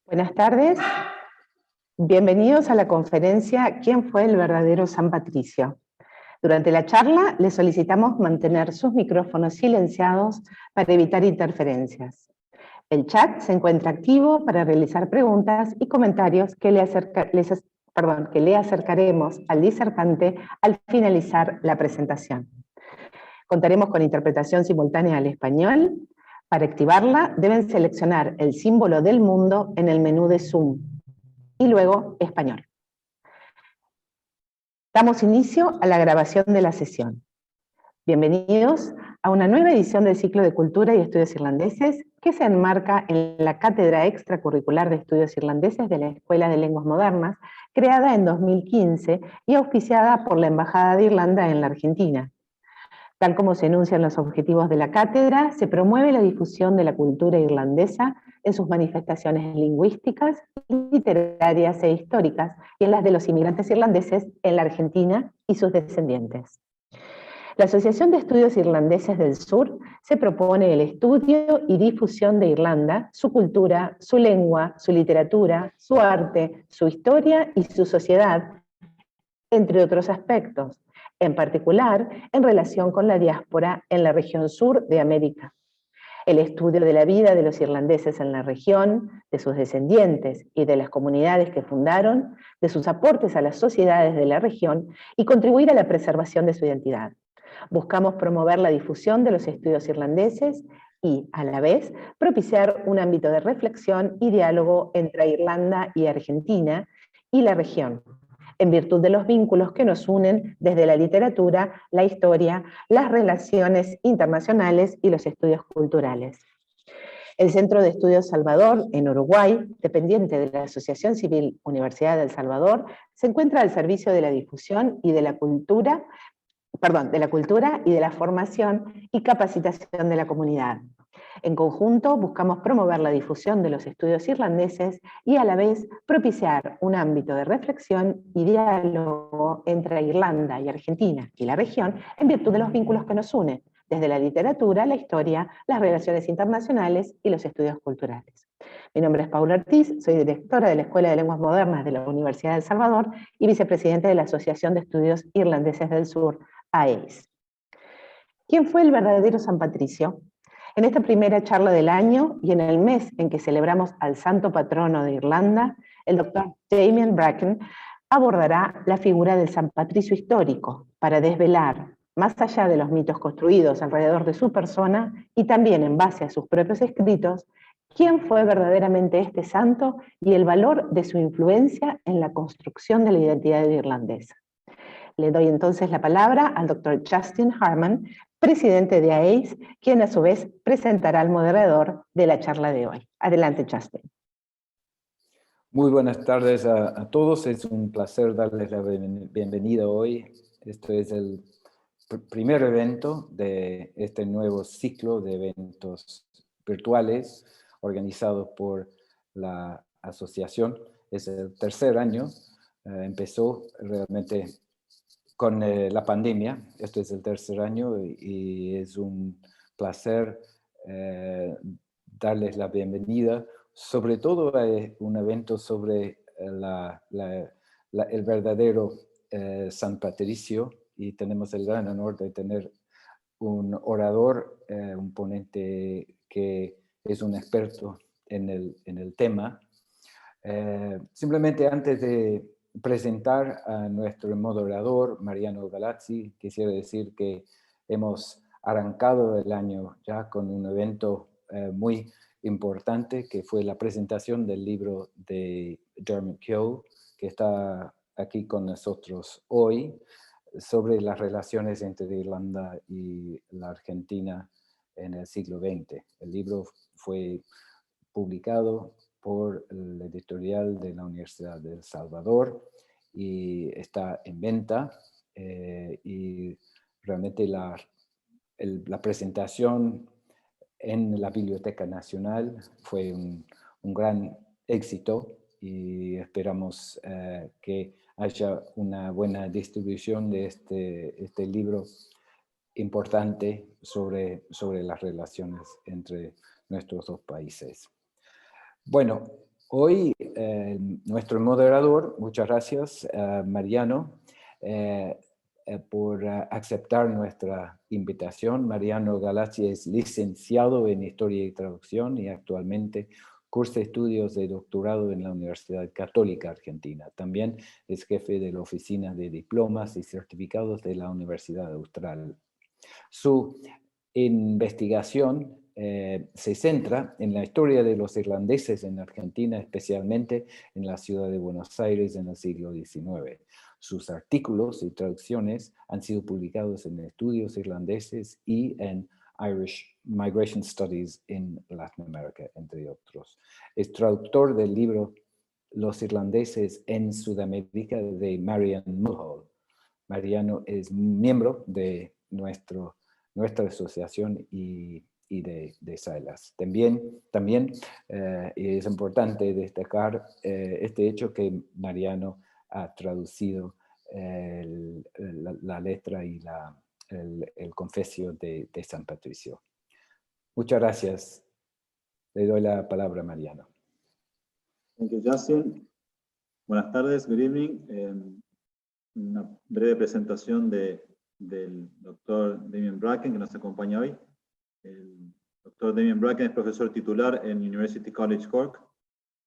Buenas tardes, bienvenidos a la conferencia ¿Quién fue el verdadero San Patricio? Durante la charla les solicitamos mantener sus micrófonos silenciados para evitar interferencias. El chat se encuentra activo para realizar preguntas y comentarios que le acercaremos al disertante al finalizar la presentación. Contaremos con interpretación simultánea al español. Para activarla, deben seleccionar el símbolo del mundo en el menú de Zoom y luego español. Damos inicio a la grabación de la sesión. Bienvenidos a una nueva edición del ciclo de Cultura y Estudios Irlandeses que se enmarca en la Cátedra Extracurricular de Estudios Irlandeses de la Escuela de Lenguas Modernas, creada en 2015 y auspiciada por la Embajada de Irlanda en la Argentina. Tal como se enuncian los objetivos de la cátedra, se promueve la difusión de la cultura irlandesa en sus manifestaciones lingüísticas, literarias e históricas, y en las de los inmigrantes irlandeses en la Argentina y sus descendientes. La Asociación de Estudios Irlandeses del Sur se propone el estudio y difusión de Irlanda, su cultura, su lengua, su literatura, su arte, su historia y su sociedad, entre otros aspectos, en particular en relación con la diáspora en la región sur de América. El estudio de la vida de los irlandeses en la región, de sus descendientes y de las comunidades que fundaron, de sus aportes a las sociedades de la región y contribuir a la preservación de su identidad. Buscamos promover la difusión de los estudios irlandeses y, a la vez, propiciar un ámbito de reflexión y diálogo entre Irlanda y Argentina y la región, en virtud de los vínculos que nos unen desde la literatura, la historia, las relaciones internacionales y los estudios culturales. El Centro de Estudios Salvador, en Uruguay, dependiente de la Asociación Civil Universidad de El Salvador, se encuentra al servicio de la difusión y de la cultura y de la formación y capacitación de la comunidad. En conjunto, buscamos promover la difusión de los estudios irlandeses y a la vez propiciar un ámbito de reflexión y diálogo entre Irlanda y Argentina y la región en virtud de los vínculos que nos unen, desde la literatura, la historia, las relaciones internacionales y los estudios culturales. Mi nombre es Paula Ortiz, soy directora de la Escuela de Lenguas Modernas de la Universidad de El Salvador y vicepresidenta de la Asociación de Estudios Irlandeses del Sur, AEIS. ¿Quién fue el verdadero San Patricio? En esta primera charla del año y en el mes en que celebramos al santo patrono de Irlanda, el doctor Damien Bracken abordará la figura del San Patricio histórico para desvelar, más allá de los mitos construidos alrededor de su persona y también en base a sus propios escritos, quién fue verdaderamente este santo y el valor de su influencia en la construcción de la identidad irlandesa. Le doy entonces la palabra al doctor Justin Harman, presidente de AEIS, quien a su vez presentará al moderador de la charla de hoy. Adelante, Justin. Muy buenas tardes a todos. Es un placer darles la bienvenida hoy. Este es el primer evento de este nuevo ciclo de eventos virtuales organizados por la asociación. Es el tercer año. Empezó realmente con la pandemia. Este es el tercer año y es un placer darles la bienvenida. Sobre todo un evento sobre el verdadero San Patricio, y tenemos el gran honor de tener un orador, un ponente que es un experto en el tema. Simplemente antes de presentar a nuestro moderador, Mariano Galazzi, quisiera decir que hemos arrancado el año ya con un evento muy importante, que fue la presentación del libro de Dermot Keough, que está aquí con nosotros hoy, sobre las relaciones entre Irlanda y la Argentina en el siglo XX. El libro fue publicado por el editorial de la Universidad de El Salvador y está en venta, y realmente la presentación en la Biblioteca Nacional. Fue un gran éxito y esperamos que haya una buena distribución de este libro importante sobre las relaciones entre nuestros dos países. Bueno, hoy nuestro moderador, muchas gracias, Mariano, por aceptar nuestra invitación. Mariano Galazzi es licenciado en Historia y Traducción y actualmente cursa estudios de doctorado en la Universidad Católica Argentina. También es jefe de la Oficina de Diplomas y Certificados de la Universidad Austral. Su investigación se centra en la historia de los irlandeses en Argentina, especialmente en la ciudad de Buenos Aires en el siglo XIX. Sus artículos y traducciones han sido publicados en Estudios Irlandeses y en Irish Migration Studies in Latin America, entre otros. Es traductor del libro Los irlandeses en Sudamérica de Marian Mulhall. Mariano es miembro de nuestra asociación y de SAILAS. También es importante destacar este hecho que Mariano ha traducido la letra y el confesio de San Patricio. Muchas gracias. Le doy la palabra a Mariano. Thank you, Justin. Buenas tardes, good evening. Una breve presentación del doctor Damien Bracken, que nos acompaña hoy. El doctor Damien Bracken es profesor titular en University College Cork.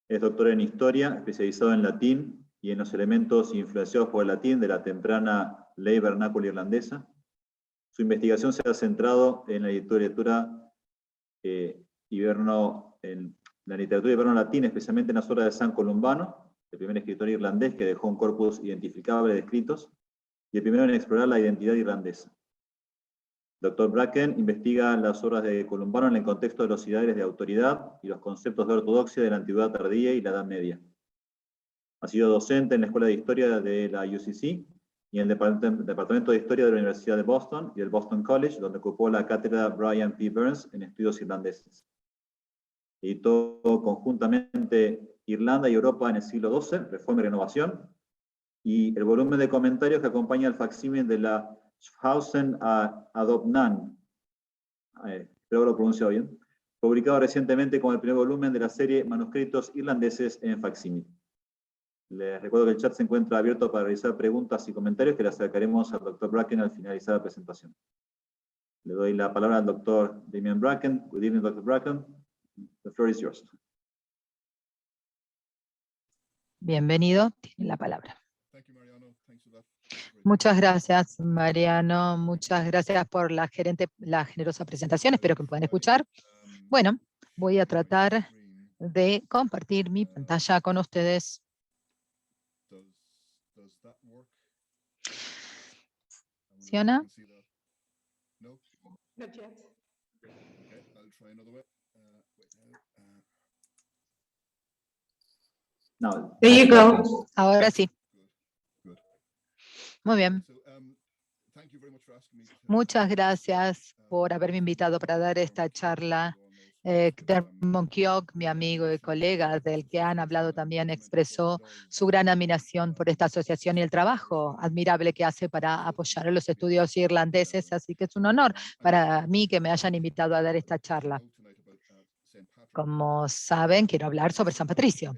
Es doctor en Historia, especializado en latín y en los elementos influenciados por el latín de la temprana ley vernácula irlandesa. Su investigación se ha centrado en la literatura iberno-latina, especialmente en las obras de San Columbano, el primer escritor irlandés que dejó un corpus identificable de escritos, y el primero en explorar la identidad irlandesa. Dr. Bracken investiga las obras de Columbano en el contexto de los ideales de autoridad y los conceptos de ortodoxia de la antigüedad tardía y la Edad Media. Ha sido docente en la Escuela de Historia de la UCC y en el Departamento de Historia de la Universidad de Boston y el Boston College, donde ocupó la cátedra Brian P. Burns en estudios irlandeses. Editó conjuntamente Irlanda y Europa en el siglo XII, Reforma y Renovación, y el volumen de comentarios que acompaña al facsímil de la Schaffhausen Adopnan, espero lo pronuncio bien, publicado recientemente como el primer volumen de la serie Manuscritos Irlandeses en facsímil. Les recuerdo que el chat se encuentra abierto para realizar preguntas y comentarios que le acercaremos al Dr. Bracken al finalizar la presentación. Le doy la palabra al Dr. Damien Bracken. Good evening, Dr. Bracken. The floor is yours. Bienvenido, tiene la palabra. Muchas gracias, Mariano. Muchas gracias por la generosa presentación. Espero que me puedan escuchar. Bueno, voy a tratar de compartir mi pantalla con ustedes. ¿Funciona? No, There you go. Ahora sí. Muy bien. Muchas gracias por haberme invitado para dar esta charla. Dermot Keogh, mi amigo y colega, del que han hablado también, expresó su gran admiración por esta asociación y el trabajo admirable que hace para apoyar a los estudios irlandeses, así que es un honor para mí que me hayan invitado a dar esta charla. Como saben, quiero hablar sobre San Patricio.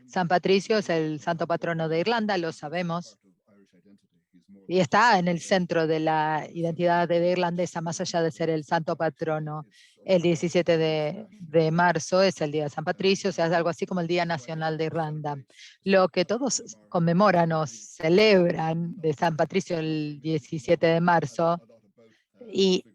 San Patricio es el santo patrono de Irlanda, lo sabemos, y está en el centro de la identidad irlandesa, más allá de ser el santo patrono. El 17 de marzo es el Día de San Patricio, o sea, es algo así como el Día Nacional de Irlanda. Lo que todos conmemoran o celebran de San Patricio el 17 de marzo, y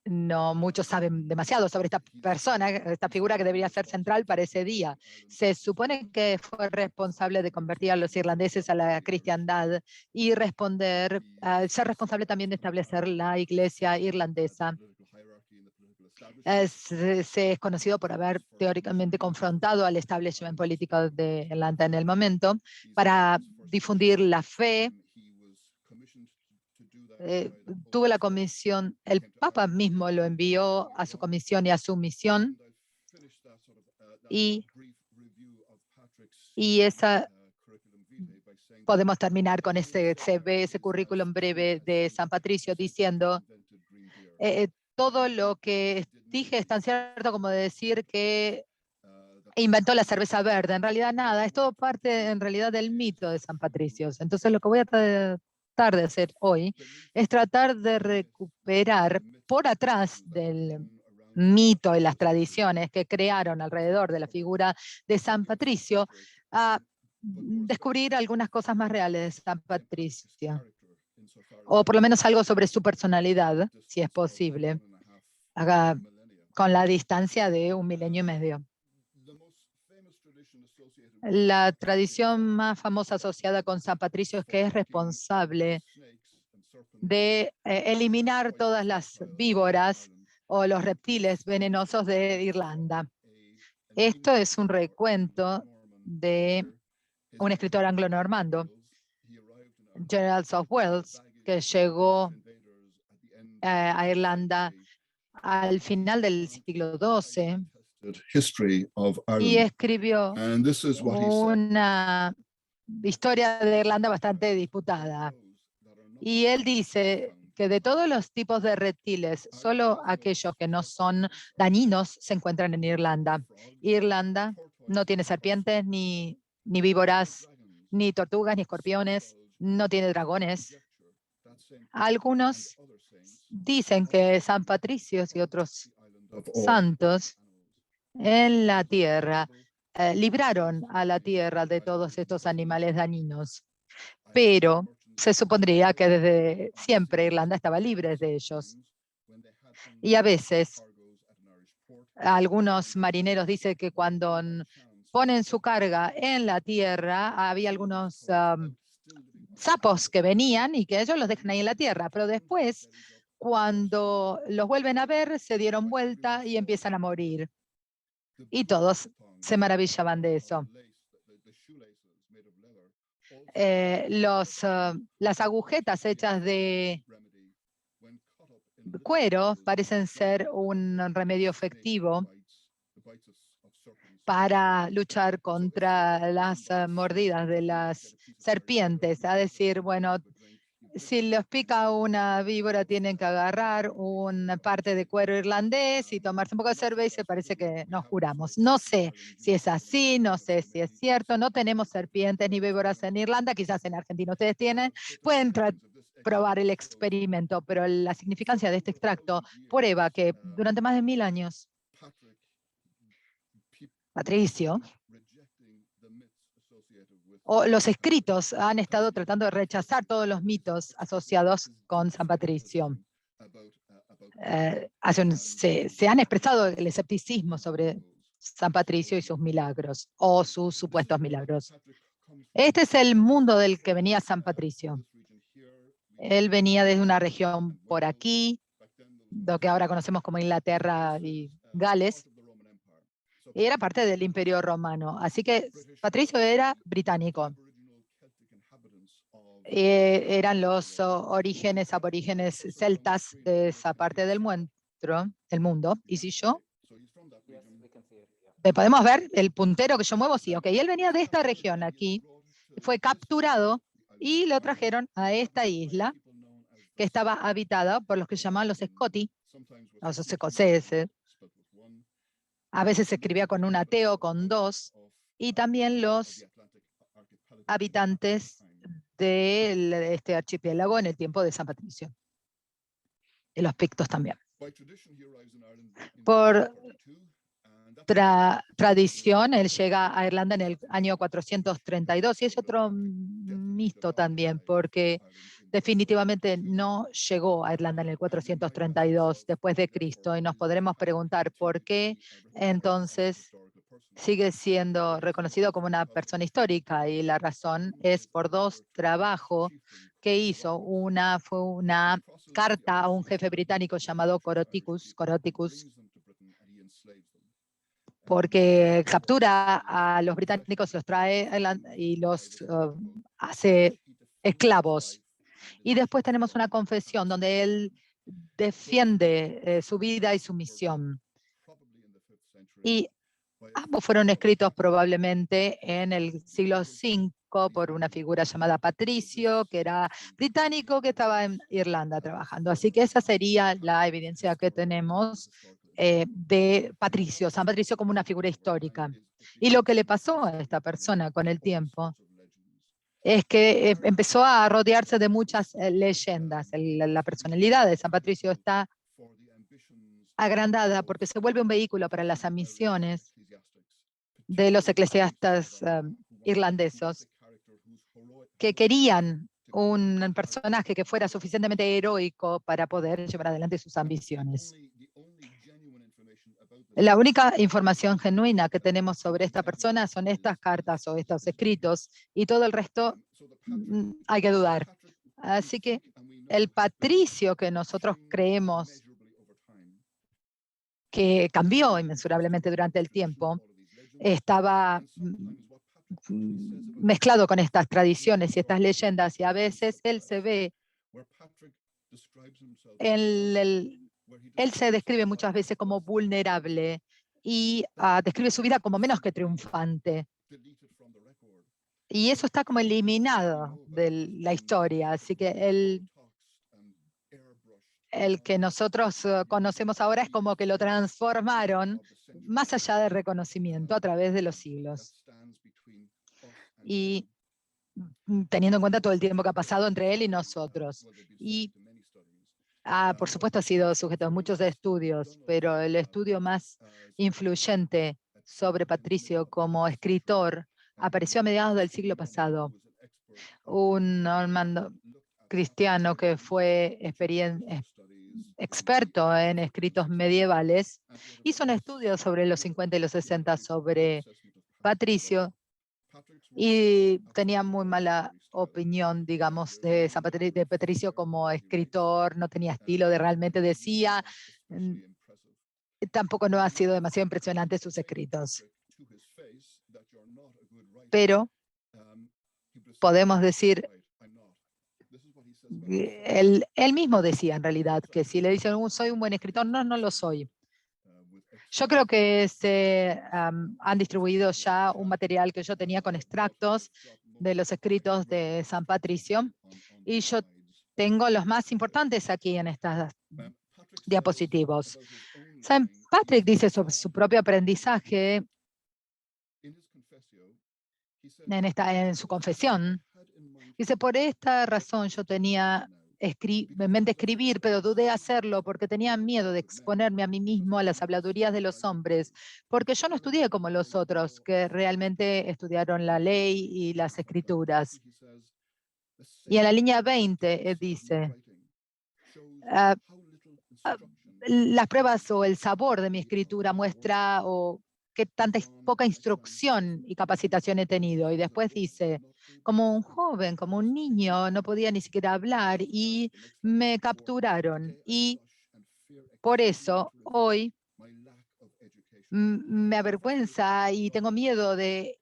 no muchos saben demasiado sobre esta persona, esta figura que debería ser central para ese día. Se supone que fue responsable de convertir a los irlandeses a la cristiandad y ser responsable también de establecer la iglesia irlandesa. Se es conocido por haber teóricamente confrontado al establishment político de Irlanda en el momento para difundir la fe tuve la comisión, el Papa mismo lo envió a su comisión y a su misión, y esa podemos terminar con ese CV, ese currículum breve de San Patricio, diciendo todo lo que dije es tan cierto como decir que inventó la cerveza verde. En realidad nada, es todo parte en realidad del mito de San Patricio. Entonces lo que voy a tratar de hacer hoy es tratar de recuperar por atrás del mito y las tradiciones que crearon alrededor de la figura de San Patricio, a descubrir algunas cosas más reales de San Patricio, o por lo menos algo sobre su personalidad, si es posible, con la distancia de 1,5 milenios. La tradición más famosa asociada con San Patricio es que es responsable de eliminar todas las víboras o los reptiles venenosos de Irlanda. Esto es un recuento de un escritor anglo-normando, Gerald of Wales, que llegó a Irlanda al final del siglo XII y escribió una historia de Irlanda bastante disputada. Y él dice que de todos los tipos de reptiles, solo aquellos que no son dañinos se encuentran en Irlanda. Irlanda no tiene serpientes, ni víboras, ni tortugas, ni escorpiones, no tiene dragones. Algunos dicen que San Patricio y otros santos en la tierra libraron a la tierra de todos estos animales dañinos, pero se supondría que desde siempre Irlanda estaba libre de ellos. Y a veces algunos marineros dicen que cuando ponen su carga en la tierra había algunos sapos que venían y que ellos los dejan ahí en la tierra, pero después, cuando los vuelven a ver, se dieron vuelta y empiezan a morir. Y todos se maravillaban de eso. Las agujetas hechas de cuero parecen ser un remedio efectivo para luchar contra las mordidas de las serpientes. Es decir, bueno, si los pica una víbora, tienen que agarrar una parte de cuero irlandés y tomarse un poco de cerveza y se parece que nos curamos. No sé si es así, no sé si es cierto. No tenemos serpientes ni víboras en Irlanda, quizás en Argentina ustedes tienen. Pueden probar el experimento, pero la significancia de este extracto prueba que durante más de 1000 años, Patricio, o los escritos han estado tratando de rechazar todos los mitos asociados con San Patricio. Se han expresado el escepticismo sobre San Patricio y sus milagros, o sus supuestos milagros. Este es el mundo del que venía San Patricio. Él venía desde una región por aquí, lo que ahora conocemos como Inglaterra y Gales, y era parte del Imperio Romano. Así que Patricio era británico. Eran los orígenes aborígenes celtas de esa parte del mundo. Y si yo, ¿podemos ver el puntero que yo muevo? Sí, ok. Y él venía de esta región aquí, fue capturado y lo trajeron a esta isla que estaba habitada por los que llamaban los Scoti, los escoceses. A veces se escribía con una T o con dos, y también los habitantes de este archipiélago en el tiempo de San Patricio. Y los pictos también. Por tradición, él llega a Irlanda en el año 432, y es otro mito también, porque definitivamente no llegó a Irlanda en el 432 después de Cristo, y nos podremos preguntar por qué entonces sigue siendo reconocido como una persona histórica, y la razón es por dos trabajos que hizo. Una fue una carta a un jefe británico llamado Coroticus, porque captura a los británicos, los trae y los hace esclavos. Y después tenemos una confesión donde él defiende su vida y su misión. Y ambos fueron escritos probablemente en el siglo V por una figura llamada Patricio, que era británico, que estaba en Irlanda trabajando. Así que esa sería la evidencia que tenemos de Patricio, San Patricio como una figura histórica. Y lo que le pasó a esta persona con el tiempo es que empezó a rodearse de muchas leyendas. La personalidad de San Patricio está agrandada porque se vuelve un vehículo para las ambiciones de los eclesiastas irlandeses que querían un personaje que fuera suficientemente heroico para poder llevar adelante sus ambiciones. La única información genuina que tenemos sobre esta persona son estas cartas o estos escritos, y todo el resto hay que dudar. Así que el Patricio que nosotros creemos que cambió inmensurablemente durante el tiempo, estaba mezclado con estas tradiciones y estas leyendas, y a veces él se ve, él se describe muchas veces como vulnerable y describe su vida como menos que triunfante. Y eso está como eliminado de la historia, así que el que nosotros conocemos ahora es como que lo transformaron más allá del reconocimiento a través de los siglos. Y teniendo en cuenta todo el tiempo que ha pasado entre él y nosotros. Y por supuesto ha sido sujeto a muchos estudios, pero el estudio más influyente sobre Patricio como escritor apareció a mediados del siglo pasado. Un normando cristiano que fue experto en escritos medievales hizo un estudio sobre los 50 y los 60 sobre Patricio, y tenía muy mala opinión, digamos, de Patricio como escritor. No tenía estilo, realmente decía. Tampoco no ha sido demasiado impresionante sus escritos. Pero podemos decir, él mismo decía en realidad que si le dicen soy un buen escritor, no lo soy. Yo creo que se han distribuido ya un material que yo tenía con extractos de los escritos de San Patricio, y yo tengo los más importantes aquí en estas diapositivas. San Patrick dice sobre su propio aprendizaje en su confesión. Dice, por esta razón yo tenía en mente escribir, pero dudé hacerlo porque tenía miedo de exponerme a mí mismo a las habladurías de los hombres, porque yo no estudié como los otros, que realmente estudiaron la ley y las escrituras. Y en la línea 20 dice, las pruebas o el sabor de mi escritura muestra qué poca instrucción y capacitación he tenido. Y después dice, como un joven, como un niño, no podía ni siquiera hablar y me capturaron. Y por eso hoy me avergüenza y tengo miedo de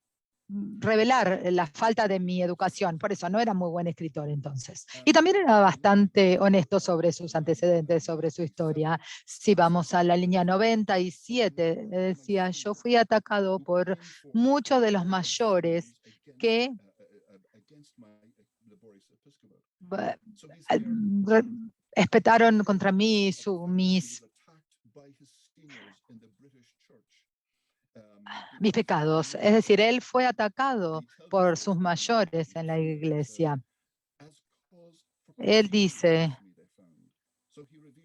revelar la falta de mi educación. Por eso no era muy buen escritor entonces. Y también era bastante honesto sobre sus antecedentes, sobre su historia. Si vamos a la línea 97, decía, yo fui atacado por muchos de los mayores que espetaron contra mí mis pecados. Es decir, él fue atacado por sus mayores en la iglesia. Él dice,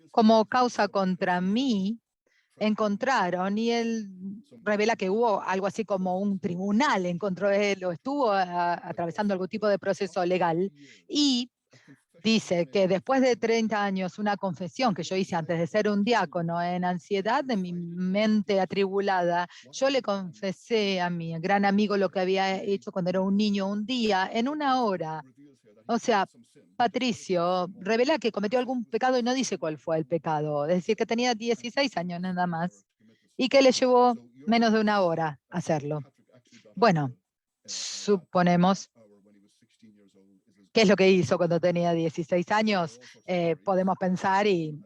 como causa contra mí, encontraron, y él revela que hubo algo así como un tribunal en contra de él, o estuvo atravesando algún tipo de proceso legal, y dice que después de 30 años, una confesión que yo hice antes de ser un diácono, en ansiedad de mi mente atribulada, yo le confesé a mi gran amigo lo que había hecho cuando era un niño un día, en una hora. O sea, Patricio revela que cometió algún pecado y no dice cuál fue el pecado. Es decir, que tenía 16 años nada más y que le llevó menos de una hora hacerlo. Bueno, suponemos ¿Qué es lo que hizo cuando tenía 16 años? Podemos pensar y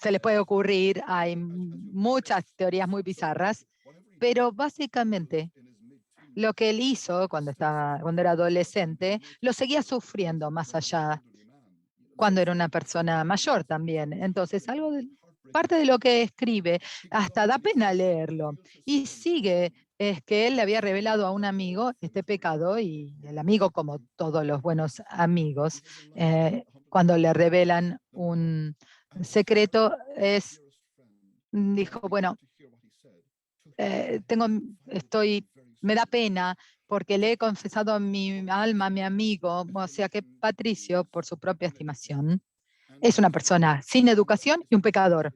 se les puede ocurrir, hay muchas teorías muy bizarras, pero básicamente lo que él hizo cuando era adolescente, lo seguía sufriendo más allá cuando era una persona mayor también. Entonces, parte de lo que escribe, hasta da pena leerlo. Y sigue, es que él le había revelado a un amigo este pecado, y el amigo, como todos los buenos amigos, cuando le revelan un secreto, dijo, bueno, me da pena porque le he confesado a mi alma, a mi amigo, o sea que Patricio, por su propia estimación, es una persona sin educación y un pecador.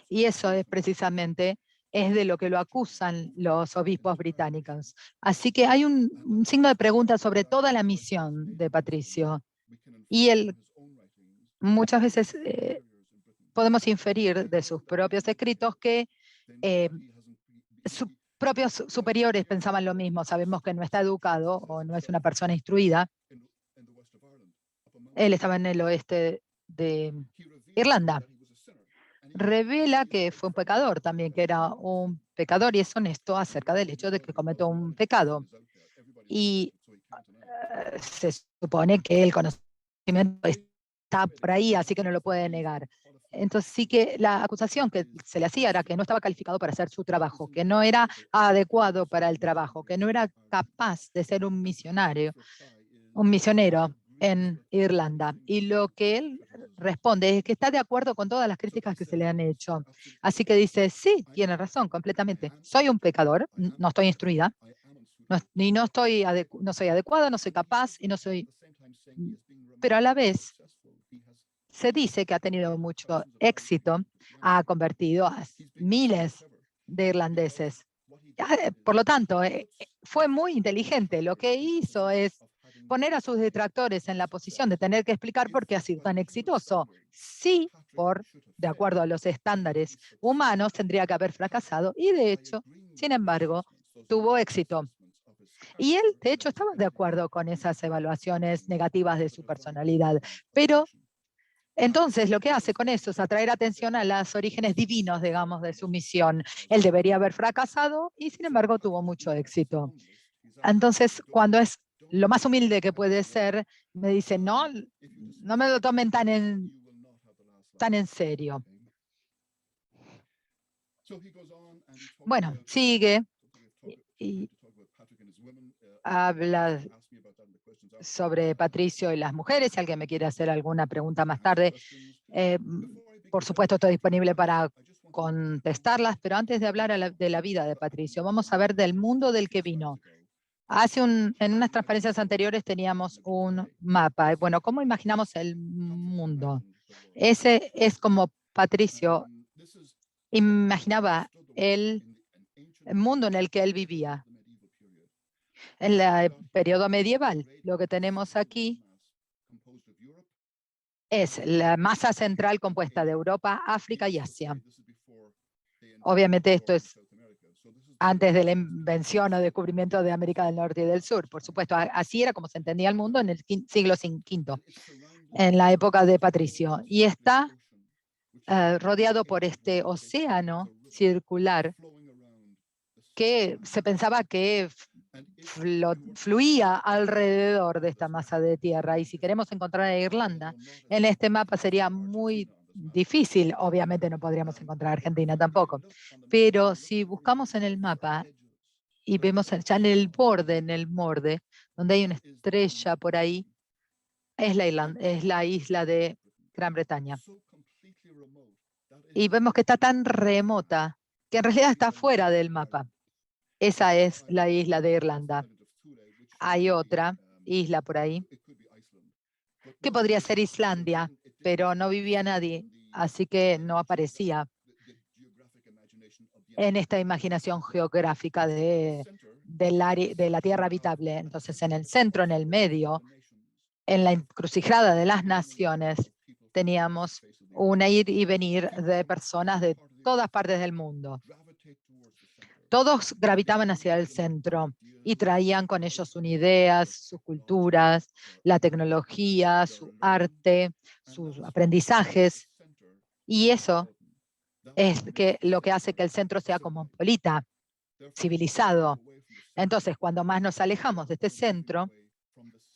Y eso es precisamente de lo que lo acusan los obispos británicos. Así que hay un signo de pregunta sobre toda la misión de Patricio. Y él muchas veces podemos inferir de sus propios escritos que sus propios superiores pensaban lo mismo. Sabemos que no está educado o no es una persona instruida. Él estaba en el oeste de Irlanda. Revela que fue un pecador también, que era un pecador y es honesto acerca del hecho de que cometió un pecado. Y se supone que el conocimiento está por ahí, así que no lo puede negar. Entonces sí que la acusación que se le hacía era que no estaba calificado para hacer su trabajo, que no era adecuado para el trabajo, que no era capaz de ser un misionero en Irlanda. Y lo que él responde es que está de acuerdo con todas las críticas que se le han hecho. Así que dice, sí, tiene razón, completamente. Soy un pecador, no estoy instruida, y no soy adecuada, no soy capaz, y no soy... Pero a la vez se dice que ha tenido mucho éxito, ha convertido a miles de irlandeses. Por lo tanto, fue muy inteligente. Lo que hizo es poner a sus detractores en la posición de tener que explicar por qué ha sido tan exitoso. Sí, de acuerdo a los estándares humanos, tendría que haber fracasado y, de hecho, sin embargo, tuvo éxito. Y él, de hecho, estaba de acuerdo con esas evaluaciones negativas de su personalidad. Pero entonces lo que hace con eso es atraer atención a los orígenes divinos, digamos, de su misión. Él debería haber fracasado y, sin embargo, tuvo mucho éxito. Entonces, cuando es lo más humilde que puede ser, me dice, no me lo tomen tan en serio. Bueno, sigue y habla sobre Patricio y las mujeres. Si alguien me quiere hacer alguna pregunta más tarde, por supuesto estoy disponible para contestarlas, pero antes de hablar de la vida de Patricio, vamos a ver del mundo del que vino. En unas transparencias anteriores teníamos un mapa. Bueno, ¿cómo imaginamos el mundo? Ese es como Patricio imaginaba el mundo en el que él vivía. En el periodo medieval, lo que tenemos aquí es la masa central compuesta de Europa, África y Asia. Obviamente esto es antes de la invención o descubrimiento de América del Norte y del Sur. Por supuesto, así era como se entendía el mundo en el siglo V, en la época de Patricio. Y está rodeado por este océano circular que se pensaba que fluía alrededor de esta masa de tierra. Y si queremos encontrar a Irlanda, en este mapa sería muy difícil. Obviamente no podríamos encontrar a Argentina tampoco. Pero si buscamos en el mapa y vemos ya en el borde, donde hay una estrella por ahí, es la isla de Gran Bretaña. Y vemos que está tan remota que en realidad está fuera del mapa. Esa es la isla de Irlanda. Hay otra isla por ahí que podría ser Islandia, pero no vivía nadie, así que no aparecía en esta imaginación geográfica de la tierra habitable. Entonces, en el centro, en el medio, en la encrucijada de las naciones, teníamos un ir y venir de personas de todas partes del mundo. Todos gravitaban hacia el centro y traían con ellos sus ideas, sus culturas, la tecnología, su arte, sus aprendizajes. Y eso es lo que hace que el centro sea cosmopolita, civilizado. Entonces, cuando más nos alejamos de este centro,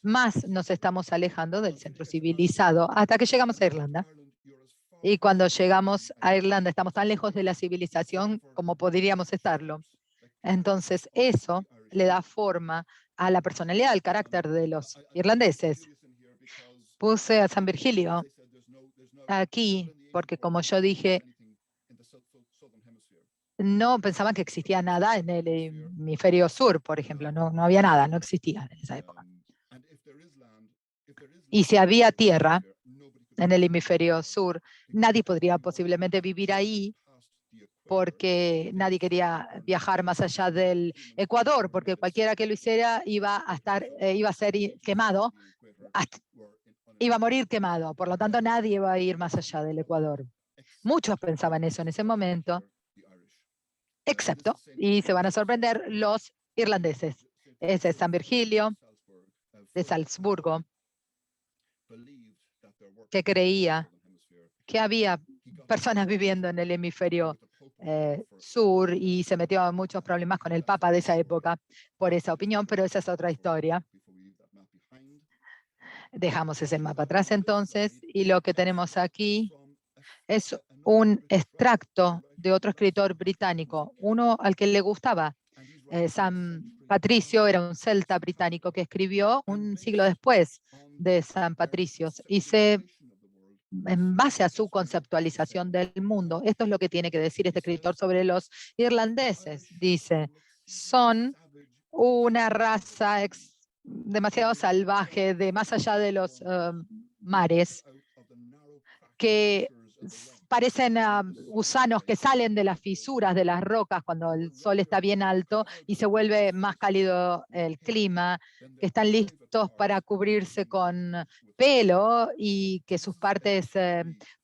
más nos estamos alejando del centro civilizado, hasta que llegamos a Irlanda. Y cuando llegamos a Irlanda, estamos tan lejos de la civilización como podríamos estarlo. Entonces, eso le da forma a la personalidad, al carácter de los irlandeses. Puse a San Virgilio aquí porque, como yo dije, no pensaban que existía nada en el hemisferio sur, por ejemplo. No había nada, no existía en esa época. Y si había tierra en el hemisferio sur, nadie podría posiblemente vivir ahí porque nadie quería viajar más allá del Ecuador, porque cualquiera que lo hiciera iba a ser quemado, iba a morir quemado. Por lo tanto, nadie iba a ir más allá del Ecuador. Muchos pensaban eso en ese momento, excepto, y se van a sorprender, los irlandeses. Ese es San Virgilio de Salzburgo, que creía que había personas viviendo en el hemisferio sur y se metió en muchos problemas con el Papa de esa época por esa opinión, pero esa es otra historia. Dejamos ese mapa atrás entonces, y lo que tenemos aquí es un extracto de otro escritor británico, uno al que le gustaba. San Patricio era un celta británico que escribió un siglo después de San Patricio y en base a su conceptualización del mundo, esto es lo que tiene que decir este escritor sobre los irlandeses. Dice, son una raza demasiado salvaje, de más allá de los mares, que parecen gusanos que salen de las fisuras de las rocas cuando el sol está bien alto y se vuelve más cálido el clima, que están listos para cubrirse con pelo y que sus partes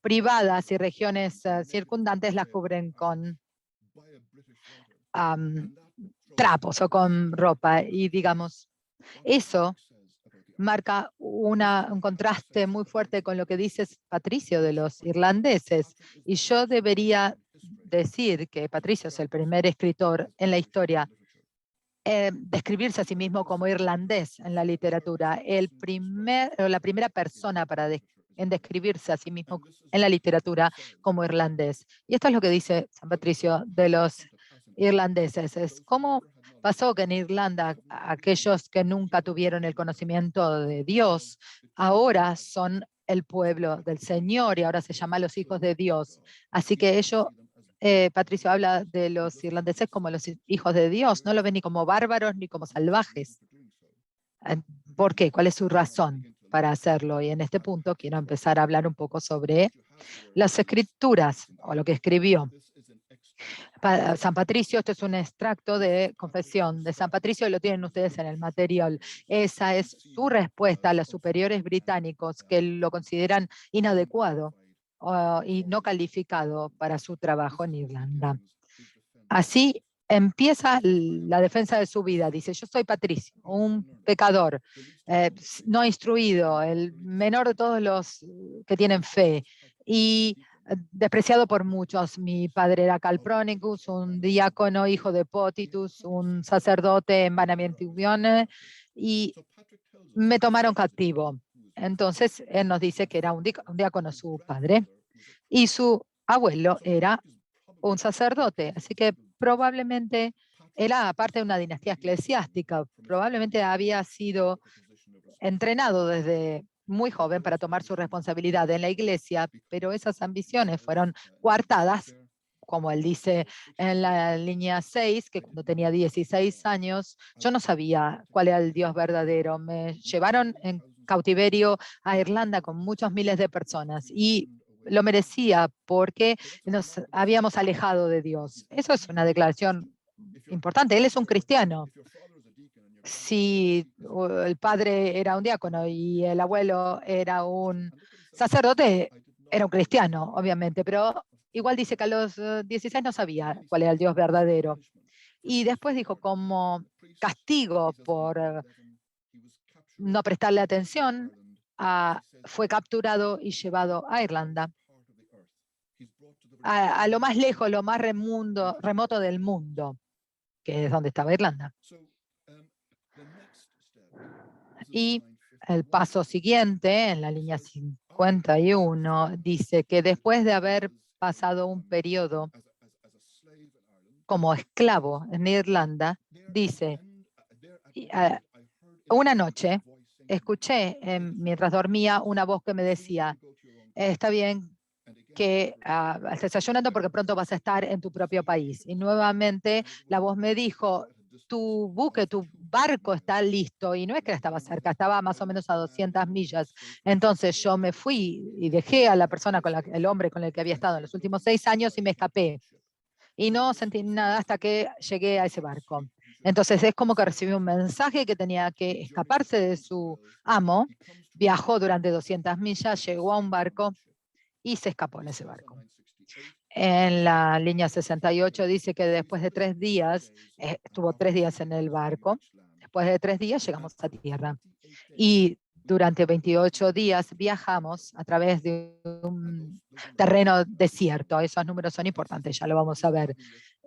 privadas y regiones circundantes las cubren con trapos o con ropa. Y digamos, eso marca un contraste muy fuerte con lo que dice Patricio de los irlandeses. Y yo debería decir que Patricio es el primer escritor en la historia describirse a sí mismo como irlandés en la literatura. La primera persona en describirse a sí mismo en la literatura como irlandés. Y esto es lo que dice San Patricio de los irlandeses. Es cómo pasó que en Irlanda aquellos que nunca tuvieron el conocimiento de Dios ahora son el pueblo del Señor y ahora se llama los hijos de Dios. Así que Patricio habla de los irlandeses como los hijos de Dios, no lo ven ni como bárbaros ni como salvajes. ¿Por qué? ¿Cuál es su razón para hacerlo? Y en este punto quiero empezar a hablar un poco sobre las escrituras o lo que escribió. San Patricio, esto es un extracto de confesión de San Patricio, lo tienen ustedes en el material. Esa es su respuesta a los superiores británicos que lo consideran inadecuado y no calificado para su trabajo en Irlanda. Así empieza la defensa de su vida. Dice, yo soy Patricio, un pecador, no instruido, el menor de todos los que tienen fe, y despreciado por muchos. Mi padre era Calpronicus, un diácono, hijo de Potitus, un sacerdote en Banamentivione, y me tomaron cautivo. Entonces, él nos dice que era un diácono su padre, y su abuelo era un sacerdote. Así que probablemente era parte de una dinastía eclesiástica, probablemente había sido entrenado desde muy joven para tomar su responsabilidad en la iglesia, pero esas ambiciones fueron coartadas, como él dice en la línea 6, que cuando tenía 16 años, yo no sabía cuál era el Dios verdadero. Me llevaron en cautiverio a Irlanda con muchos miles de personas y lo merecía porque nos habíamos alejado de Dios. Eso es una declaración importante. Él es un cristiano. Si el padre era un diácono y el abuelo era un sacerdote, era un cristiano, obviamente, pero igual dice que a los 16 no sabía cuál era el Dios verdadero. Y después dijo, como castigo por no prestarle atención, fue capturado y llevado a Irlanda, a lo más lejos, lo más remoto del mundo, que es donde estaba Irlanda. Y el paso siguiente, en la línea 51, dice que después de haber pasado un periodo como esclavo en Irlanda, dice, una noche escuché mientras dormía una voz que me decía, está bien que estés ayunando porque pronto vas a estar en tu propio país. Y nuevamente la voz me dijo, tu buque, tu barco está listo. Y no es que estaba cerca, estaba más o menos a 200 millas. Entonces yo me fui y dejé a la persona, el hombre con el que había estado en los últimos 6 años y me escapé. Y no sentí nada hasta que llegué a ese barco. Entonces es como que recibí un mensaje que tenía que escaparse de su amo, viajó durante 200 millas, llegó a un barco y se escapó en ese barco. En la línea 68 dice que después de 3 días, estuvo 3 días en el barco, después de 3 días llegamos a tierra. Y durante 28 días viajamos a través de un terreno desierto. Esos números son importantes, ya lo vamos a ver.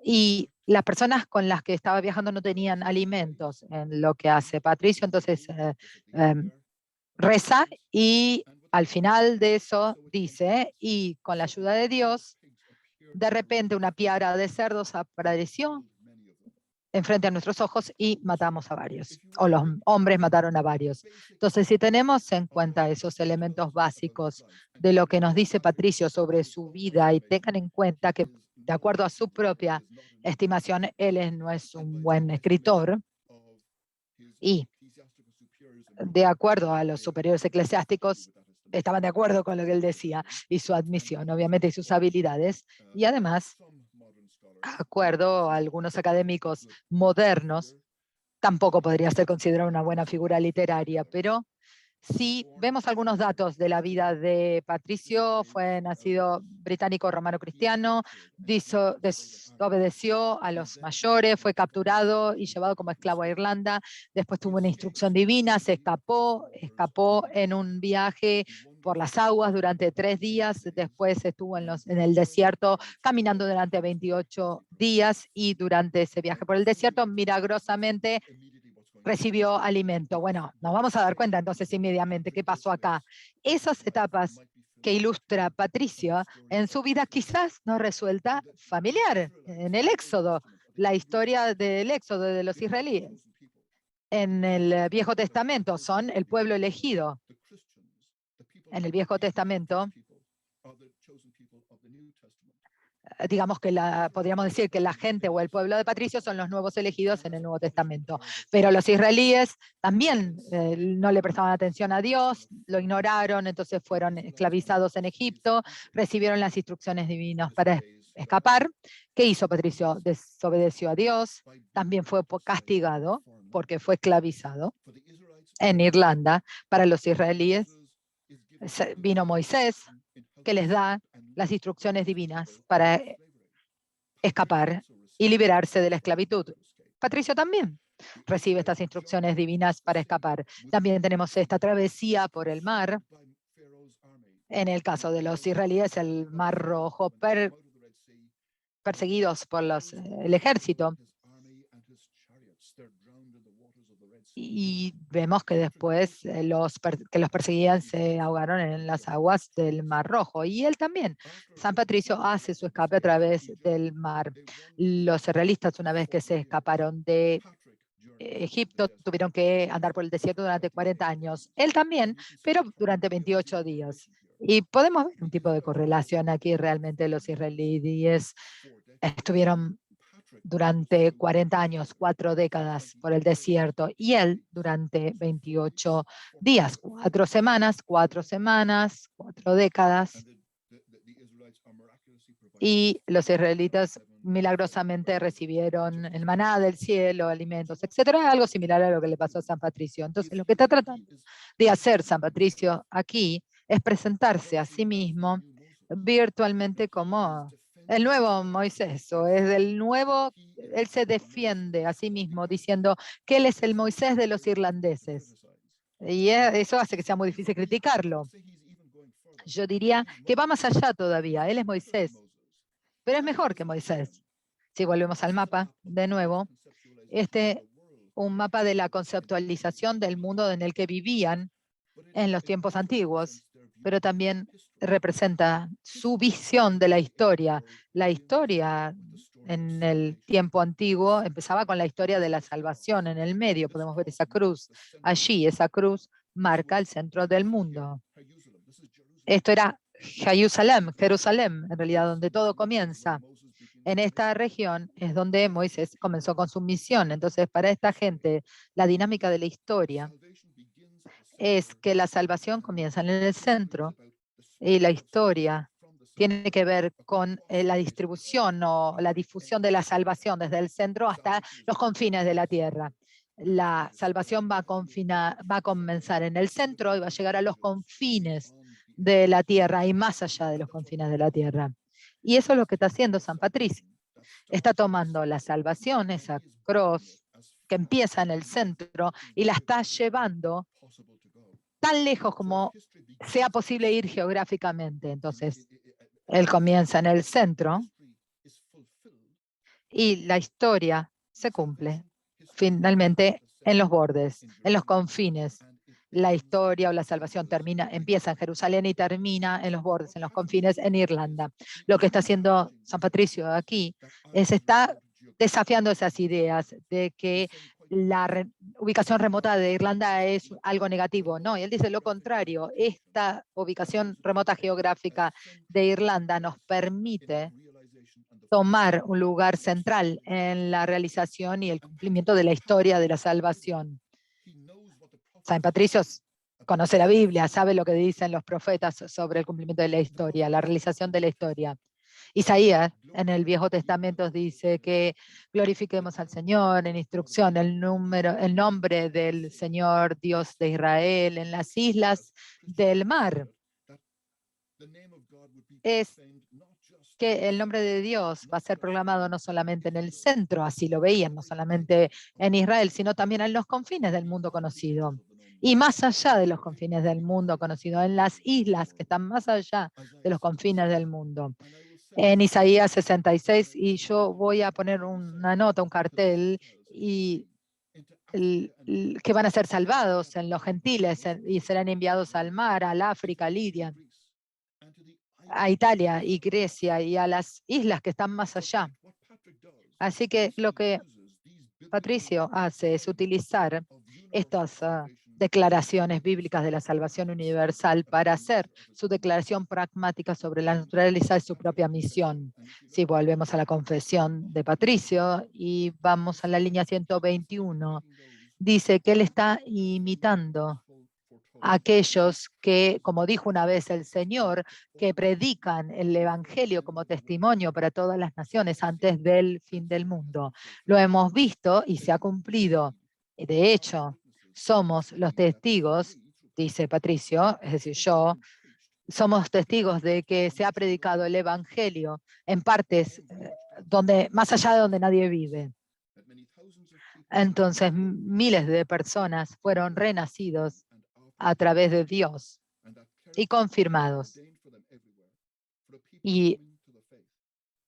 Y las personas con las que estaba viajando no tenían alimentos en lo que hace Patricio, entonces reza y al final de eso dice, y con la ayuda de Dios, de repente una piara de cerdos apareció enfrente a nuestros ojos y matamos a varios, o los hombres mataron a varios. Entonces, si tenemos en cuenta esos elementos básicos de lo que nos dice Patricio sobre su vida y tengan en cuenta que, de acuerdo a su propia estimación, él no es un buen escritor y de acuerdo a los superiores eclesiásticos, estaban de acuerdo con lo que él decía y su admisión, obviamente, y sus habilidades. Y además, de acuerdo a algunos académicos modernos, tampoco podría ser considerado una buena figura literaria, pero si vemos algunos datos de la vida de Patricio, fue nacido británico romano cristiano, desobedeció a los mayores, fue capturado y llevado como esclavo a Irlanda, después tuvo una instrucción divina, se escapó en un viaje por las aguas durante 3 días, después estuvo en el desierto caminando durante 28 días y durante ese viaje por el desierto, milagrosamente, recibió alimento. Bueno, nos vamos a dar cuenta entonces inmediatamente qué pasó acá. Esas etapas que ilustra Patricio en su vida quizás no resulta familiar. En el Éxodo, la historia del Éxodo de los israelíes. En el Viejo Testamento son el pueblo elegido. En el Viejo Testamento, digamos que podríamos decir que la gente o el pueblo de Patricio son los nuevos elegidos en el Nuevo Testamento. Pero los israelíes también no le prestaban atención a Dios, lo ignoraron, entonces fueron esclavizados en Egipto, recibieron las instrucciones divinas para escapar. ¿Qué hizo Patricio? Desobedeció a Dios, también fue castigado porque fue esclavizado en Irlanda. Para los israelíes vino Moisés, que les da las instrucciones divinas para escapar y liberarse de la esclavitud. Patricio también recibe estas instrucciones divinas para escapar. También tenemos esta travesía por el mar. En el caso de los israelíes, el Mar Rojo, perseguidos por el ejército. Y vemos que después que los perseguían se ahogaron en las aguas del Mar Rojo. Y él también. San Patricio hace su escape a través del mar. Los israelitas, una vez que se escaparon de Egipto, tuvieron que andar por el desierto durante 40 años. Él también, pero durante 28 días. Y podemos ver un tipo de correlación aquí. Realmente los israelíes estuvieron durante 40 años, 4 décadas por el desierto, y él durante 28 días, 4 semanas, 4 décadas. Y los israelitas milagrosamente recibieron el maná del cielo, alimentos, etcétera, algo similar a lo que le pasó a San Patricio. Entonces, lo que está tratando de hacer San Patricio aquí es presentarse a sí mismo virtualmente como El nuevo Moisés, o es el nuevo, él se defiende a sí mismo diciendo que él es el Moisés de los irlandeses. Y eso hace que sea muy difícil criticarlo. Yo diría que va más allá todavía. Él es Moisés, pero es mejor que Moisés. Si volvemos al mapa, de nuevo, un mapa de la conceptualización del mundo en el que vivían en los tiempos antiguos, pero también representa su visión de la historia. La historia en el tiempo antiguo empezaba con la historia de la salvación en el medio. Podemos ver esa cruz allí. Esa cruz marca el centro del mundo. Esto era Jerusalén, en realidad, donde todo comienza. En esta región es donde Moisés comenzó con su misión. Entonces, para esta gente, la dinámica de la historia es que la salvación comienza en el centro y la historia tiene que ver con la distribución o la difusión de la salvación desde el centro hasta los confines de la tierra. La salvación va a comenzar en el centro y va a llegar a los confines de la tierra y más allá de los confines de la tierra. Y eso es lo que está haciendo San Patricio. Está tomando la salvación, esa cruz que empieza en el centro, y la está llevando tan lejos como sea posible ir geográficamente. Entonces, él comienza en el centro y la historia se cumple finalmente en los bordes, en los confines. La historia o la salvación empieza en Jerusalén y termina en los bordes, en los confines, en Irlanda. Lo que está haciendo San Patricio aquí está desafiando esas ideas de que la ubicación remota de Irlanda es algo negativo. No, y él dice lo contrario. Esta ubicación remota geográfica de Irlanda nos permite tomar un lugar central en la realización y el cumplimiento de la historia de la salvación. San Patricio conoce la Biblia, sabe lo que dicen los profetas sobre el cumplimiento de la historia, la realización de la historia. Isaías en el Viejo Testamento dice que glorifiquemos al Señor en instrucción, el nombre del Señor Dios de Israel en las islas del mar. Es que el nombre de Dios va a ser proclamado no solamente en el centro, así lo veían, no solamente en Israel, sino también en los confines del mundo conocido. Y más allá de los confines del mundo conocido, en las islas que están más allá de los confines del mundo. En Isaías 66, y yo voy a poner una nota, un cartel, y que van a ser salvados en los gentiles y serán enviados al mar, al África, a Lidia, a Italia y Grecia y a las islas que están más allá. Así que lo que Patricio hace es utilizar estas declaraciones bíblicas de la salvación universal para hacer su declaración pragmática sobre la naturaleza de su propia misión. Si volvemos a la confesión de Patricio y vamos a la línea 121, dice que él está imitando a aquellos que, como dijo una vez el Señor, que predican el Evangelio como testimonio para todas las naciones antes del fin del mundo. Lo hemos visto y se ha cumplido. De hecho, somos los testigos, dice Patricio, es decir, yo, somos testigos de que se ha predicado el Evangelio en partes más allá de donde nadie vive. Entonces, miles de personas fueron renacidos a través de Dios y confirmados. Y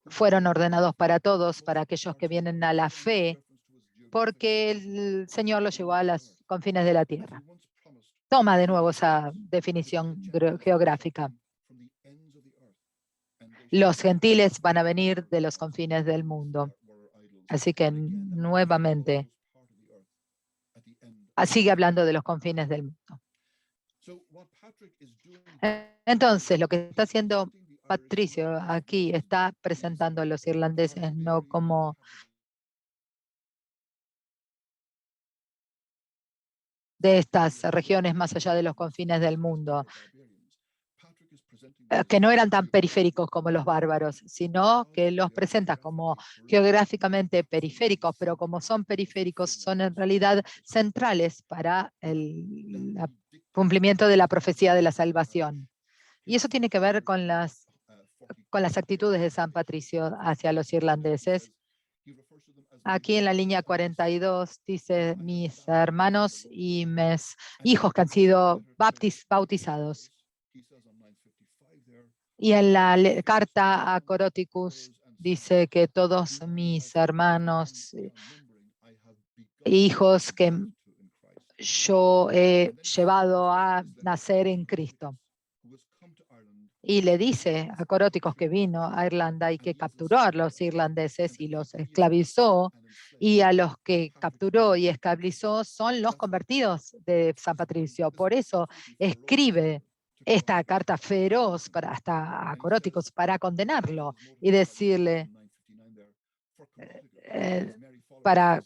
fueron ordenados para todos, para aquellos que vienen a la fe, porque el Señor los llevó a los confines de la tierra. Toma de nuevo esa definición geográfica. Los gentiles van a venir de los confines del mundo. Así que nuevamente, sigue hablando de los confines del mundo. Entonces, lo que está haciendo Patricio aquí está presentando a los irlandeses no como de estas regiones más allá de los confines del mundo, que no eran tan periféricos como los bárbaros, sino que los presenta como geográficamente periféricos, pero como son periféricos, son en realidad centrales para el cumplimiento de la profecía de la salvación. Y eso tiene que ver con las con las actitudes de San Patricio hacia los irlandeses. Aquí en la línea 42 dice mis hermanos y mis hijos que han sido bautizados. Y en la carta a Coroticus dice que todos mis hermanos e hijos que yo he llevado a nacer en Cristo. Y le dice a Coroticos que vino a Irlanda y que capturó a los irlandeses y los esclavizó, y a los que capturó y esclavizó son los convertidos de San Patricio. Por eso escribe esta carta feroz hasta a Coroticos para condenarlo y decirle para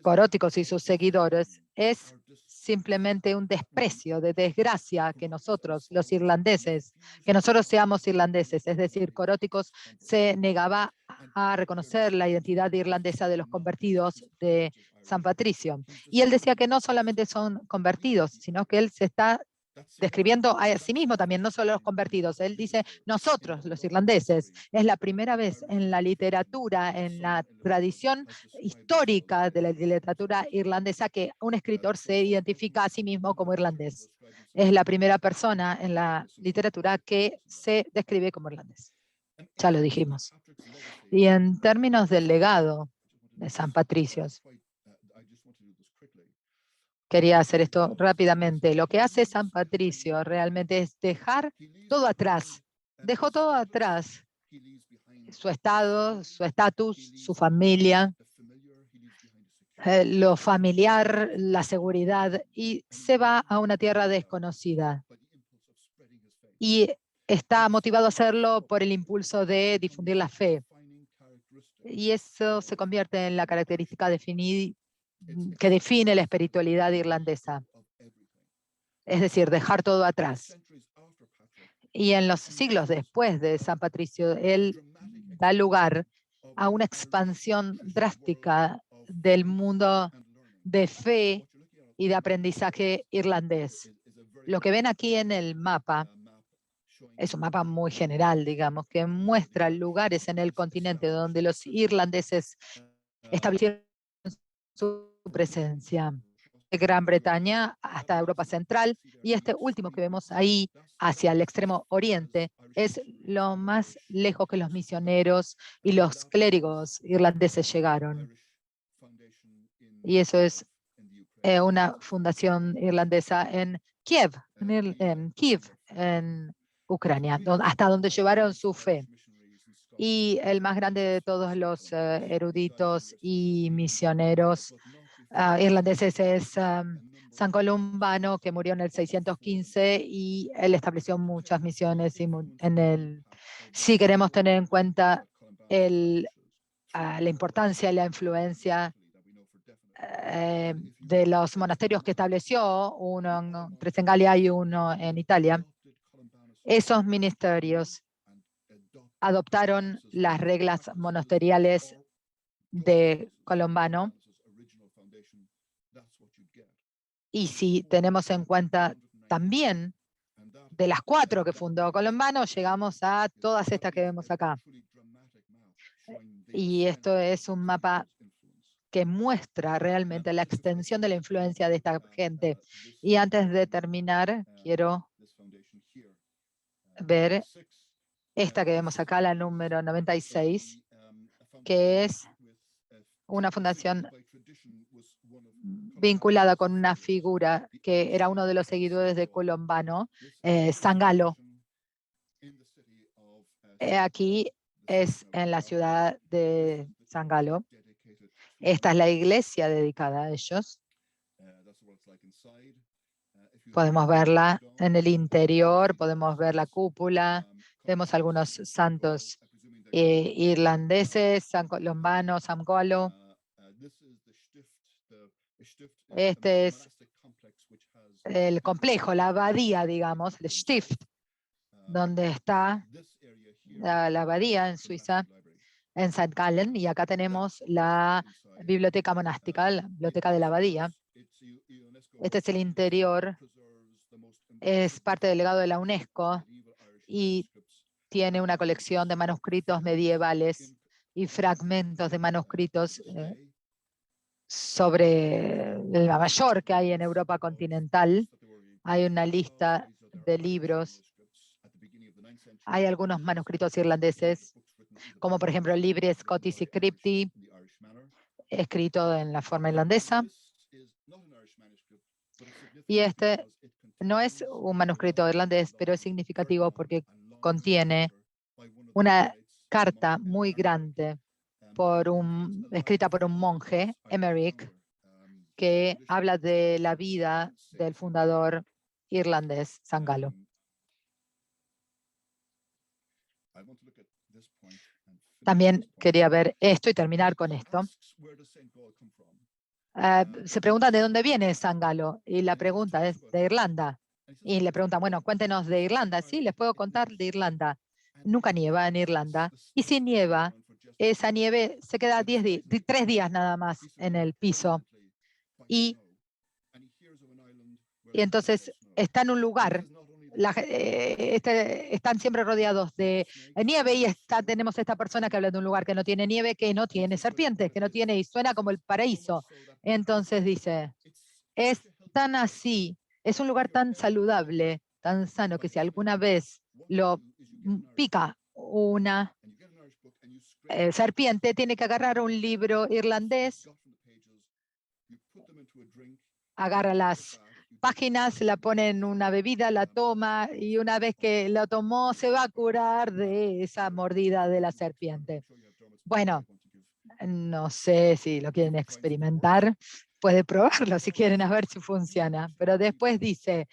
Coroticos y sus seguidores es simplemente un desprecio, de desgracia que nosotros, los irlandeses, que nosotros seamos irlandeses. Es decir, Coroticos se negaba a reconocer la identidad irlandesa de los convertidos de San Patricio. Y él decía que no solamente son convertidos, sino que él se está describiendo a sí mismo también, no solo los convertidos. Él dice, nosotros, los irlandeses, es la primera vez en la literatura, en la tradición histórica de la literatura irlandesa, que un escritor se identifica a sí mismo como irlandés. Es la primera persona en la literatura que se describe como irlandés. Ya lo dijimos. Y en términos del legado de San Patricio, quería hacer esto rápidamente. Lo que hace San Patricio realmente es dejar todo atrás. Dejó todo atrás. Su estado, su estatus, su familia, lo familiar, la seguridad, y se va a una tierra desconocida. Y está motivado a hacerlo por el impulso de difundir la fe. Y eso se convierte en la característica que define la espiritualidad irlandesa. Es decir, dejar todo atrás. Y en los siglos después de San Patricio, él da lugar a una expansión drástica del mundo de fe y de aprendizaje irlandés. Lo que ven aquí en el mapa es un mapa muy general, digamos, que muestra lugares en el continente donde los irlandeses establecieron su presencia. De Gran Bretaña hasta Europa Central, y este último que vemos ahí hacia el extremo oriente es lo más lejos que los misioneros y los clérigos irlandeses llegaron. Y eso es una fundación irlandesa en Kiev, en Ucrania, hasta donde llevaron su fe. Y el más grande de todos los eruditos y misioneros irlandeses es San Columbano, que murió en el 615, y él estableció muchas misiones. Si queremos tener en cuenta la importancia y la influencia de los monasterios que estableció, uno en Tresengalia y uno en Italia, esos ministerios adoptaron las reglas monasteriales de Columbano. Y si tenemos en cuenta también de las 4 que fundó Columbano, llegamos a todas estas que vemos acá. Y esto es un mapa que muestra realmente la extensión de la influencia de esta gente. Y antes de terminar, quiero ver esta que vemos acá, la número 96, que es una fundación vinculada con una figura que era uno de los seguidores de Columbano, San Galo. Aquí es en la ciudad de San Galo. Esta es la iglesia dedicada a ellos. Podemos verla en el interior, podemos ver la cúpula, vemos algunos santos irlandeses, San Columbano, San Galo. Este es el complejo, la abadía, digamos, el Stift, donde está la abadía en Suiza, en St. Gallen, y acá tenemos la biblioteca monástica, la biblioteca de la abadía. Este es el interior, es parte del legado de la UNESCO, y tiene una colección de manuscritos medievales y fragmentos de manuscritos sobre la mayor que hay en Europa continental. Hay una lista de libros. Hay algunos manuscritos irlandeses, como por ejemplo el Libre Scotis y Crypti, escrito en la forma irlandesa. Y este no es un manuscrito irlandés, pero es significativo porque contiene una carta muy grande escrita por un monje, Emeric, que habla de la vida del fundador irlandés, San Galo. También quería ver esto y terminar con esto. Se preguntan de dónde viene San Galo, y la pregunta es de Irlanda. Y le preguntan, bueno, cuéntenos de Irlanda. Sí, les puedo contar de Irlanda. Nunca nieva en Irlanda. Y si nieva, esa nieve se queda 3 días nada más en el piso. Y entonces está en un lugar, están siempre rodeados de nieve, y tenemos esta persona que habla de un lugar que no tiene nieve, que no tiene serpientes, que no tiene, y suena como el paraíso. Entonces dice, es tan así, es un lugar tan saludable, tan sano, que si alguna vez lo pica una serpiente, tiene que agarrar un libro irlandés, agarra las páginas, la pone en una bebida, la toma, y una vez que lo tomó se va a curar de esa mordida de la serpiente. Bueno, no sé si lo quieren experimentar, puede probarlo si quieren, a ver si funciona. Pero después dice,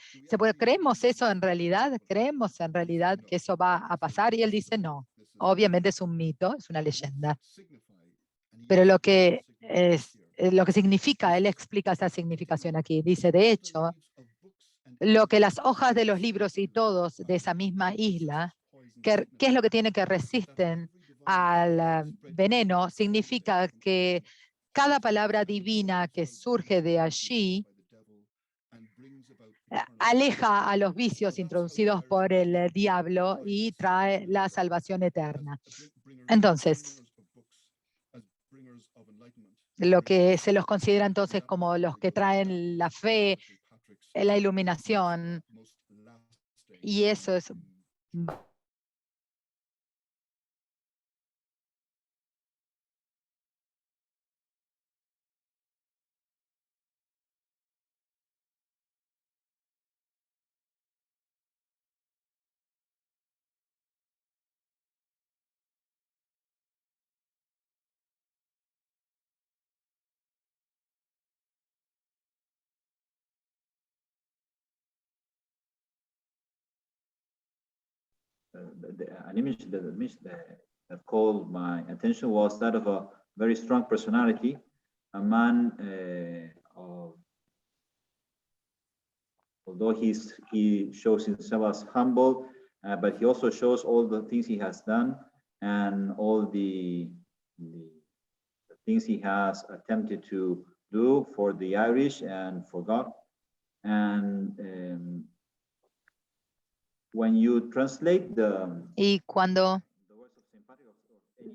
¿creemos eso en realidad? ¿Creemos en realidad que eso va a pasar? Y él dice, no, obviamente es un mito, es una leyenda. Pero lo que significa, él explica esa significación aquí. Dice, de hecho, lo que las hojas de los libros y todos de esa misma isla, ¿qué es lo que tiene que resisten al veneno? Significa que cada palabra divina que surge de allí aleja a los vicios introducidos por el diablo y trae la salvación eterna. Entonces, lo que se los considera entonces como los que traen la fe, la iluminación, y eso es an image that called my attention was that of a very strong personality, a man although he shows himself as humble, but he also shows all the things he has done and all the things he has attempted to do for the Irish and for God. And when you translate y cuando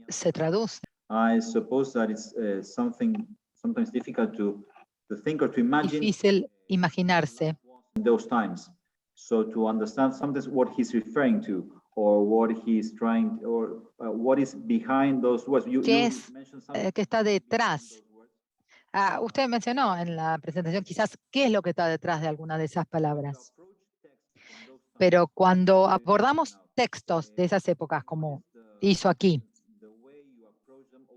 se traduce, I suppose that it's sometimes difficult to think or to imagine. Difícil imaginarse. In those times, so to understand sometimes what he's referring to, or what he's trying, or what is behind those words. ¿Qué es que está detrás? Usted mencionó en la presentación quizás qué es lo que está detrás de alguna de esas palabras. Pero cuando abordamos textos de esas épocas, como hizo aquí,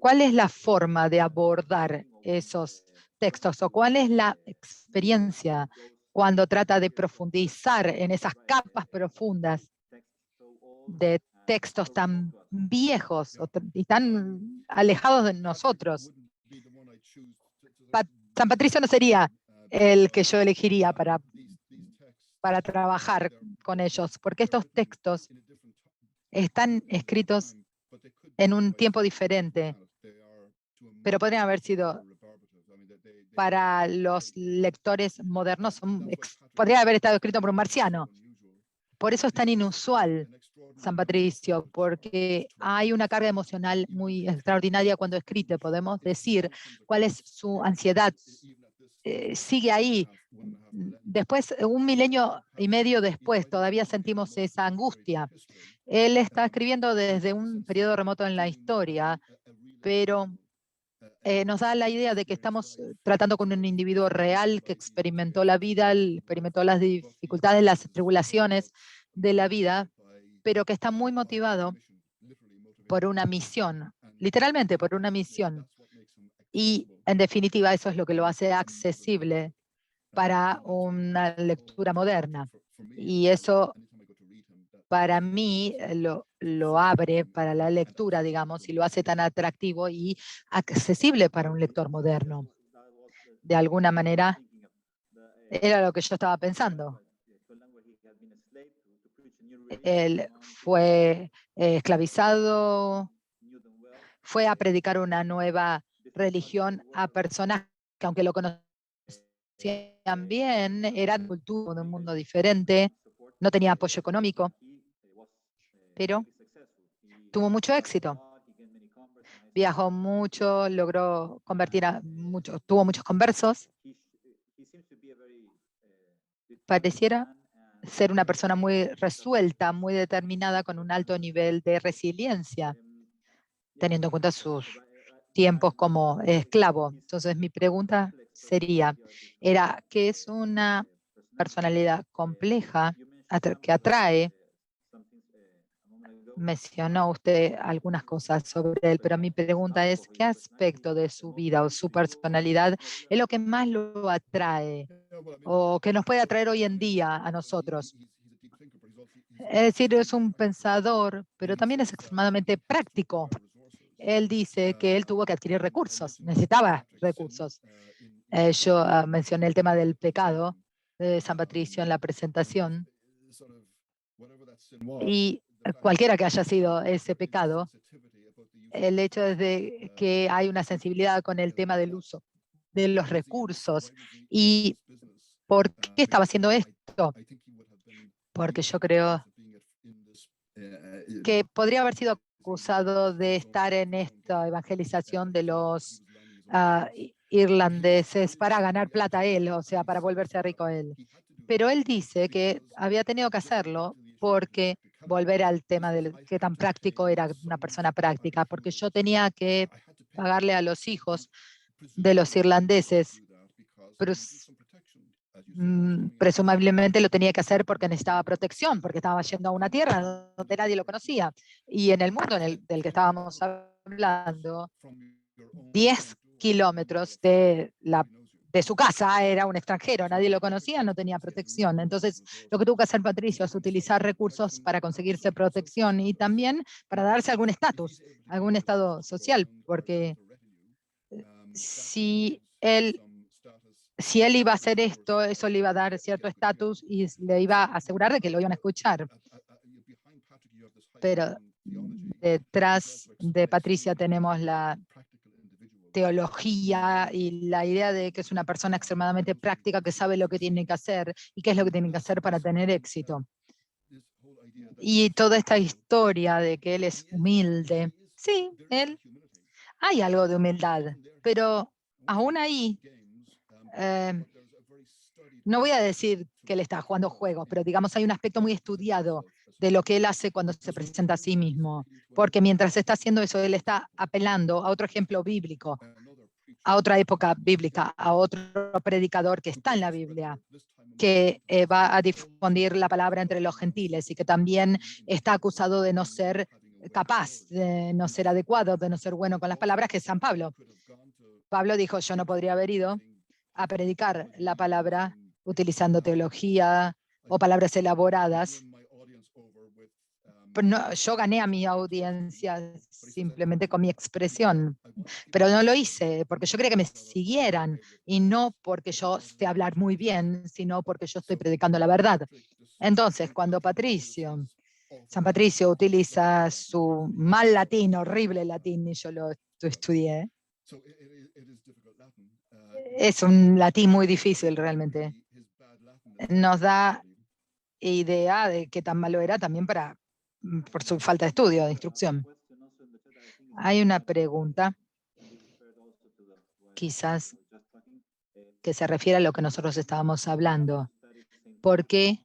¿cuál es la forma de abordar esos textos? ¿O cuál es la experiencia cuando trata de profundizar en esas capas profundas de textos tan viejos y tan alejados de nosotros? San Patricio no sería el que yo elegiría para trabajar con ellos, porque estos textos están escritos en un tiempo diferente, pero podrían haber sido para los lectores modernos, podría haber estado escrito por un marciano. Por eso es tan inusual San Patricio, porque hay una carga emocional muy extraordinaria cuando escribe. Podemos decir cuál es su ansiedad. Sigue ahí. Después, 1,5 años después, todavía sentimos esa angustia. Él está escribiendo desde un periodo remoto en la historia, pero nos da la idea de que estamos tratando con un individuo real que experimentó la vida, experimentó las dificultades, las tribulaciones de la vida, pero que está muy motivado por una misión, literalmente por una misión. Y en definitiva eso es lo que lo hace accesible para una lectura moderna. Y eso para mí lo abre para la lectura, digamos, y lo hace tan atractivo y accesible para un lector moderno. De alguna manera, era lo que yo estaba pensando. Él fue esclavizado, fue a predicar una nueva religión a personas que, aunque lo conocían bien, eran cultura de un mundo diferente, no tenía apoyo económico, pero tuvo mucho éxito. Viajó mucho, logró convertir a muchos, tuvo muchos conversos. Pareciera ser una persona muy resuelta, muy determinada, con un alto nivel de resiliencia, teniendo en cuenta sus tiempos como esclavo. Entonces mi pregunta sería, ¿qué es una personalidad compleja que atrae? Mencionó usted algunas cosas sobre él, pero mi pregunta es, ¿qué aspecto de su vida o su personalidad es lo que más lo atrae o que nos puede atraer hoy en día a nosotros? Es decir, es un pensador, pero también es extremadamente práctico. Él dice que él tuvo que adquirir recursos, necesitaba recursos. Yo mencioné el tema del pecado de San Patricio en la presentación, y cualquiera que haya sido ese pecado, el hecho es de que hay una sensibilidad con el tema del uso de los recursos. ¿Y por qué estaba haciendo esto? Porque yo creo que podría haber sido acusado de estar en esta evangelización de los irlandeses para ganar plata él, o sea, para volverse rico él. Pero él dice que había tenido que hacerlo porque volver al tema de qué tan práctico era una persona práctica, porque yo tenía que pagarle a los hijos de los irlandeses, presumiblemente lo tenía que hacer porque necesitaba protección, porque estaba yendo a una tierra donde nadie lo conocía. Y en el mundo del que estábamos hablando, 10 kilómetros de su casa era un extranjero, nadie lo conocía, no tenía protección. Entonces, lo que tuvo que hacer Patricio es utilizar recursos para conseguirse protección y también para darse algún estatus, algún estado social, porque si él iba a hacer esto, eso le iba a dar cierto estatus y le iba a asegurar de que lo iban a escuchar. Pero detrás de Patricia tenemos la teología y la idea de que es una persona extremadamente práctica, que sabe lo que tiene que hacer y qué es lo que tiene que hacer para tener éxito. Y toda esta historia de que él es humilde, sí, hay algo de humildad, pero aún ahí, no voy a decir que él está jugando juegos, pero digamos hay un aspecto muy estudiado de lo que él hace cuando se presenta a sí mismo, porque mientras está haciendo eso, él está apelando a otro ejemplo bíblico, a otra época bíblica, a otro predicador que está en la Biblia, que va a difundir la palabra entre los gentiles y que también está acusado de no ser capaz, de no ser adecuado, de no ser bueno con las palabras, que es San Pablo. Pablo dijo, yo no podría haber ido a predicar la palabra utilizando teología o palabras elaboradas. No, yo gané a mi audiencia simplemente con mi expresión, pero no lo hice porque yo quería que me siguieran y no porque yo sé hablar muy bien, sino porque yo estoy predicando la verdad. Entonces, cuando San Patricio utiliza su mal latín, horrible latín, y yo lo estudié, es un latín muy difícil realmente. Nos da idea de qué tan malo era también para por su falta de estudio, de instrucción. Hay una pregunta, quizás, que se refiere a lo que nosotros estábamos hablando. ¿Por qué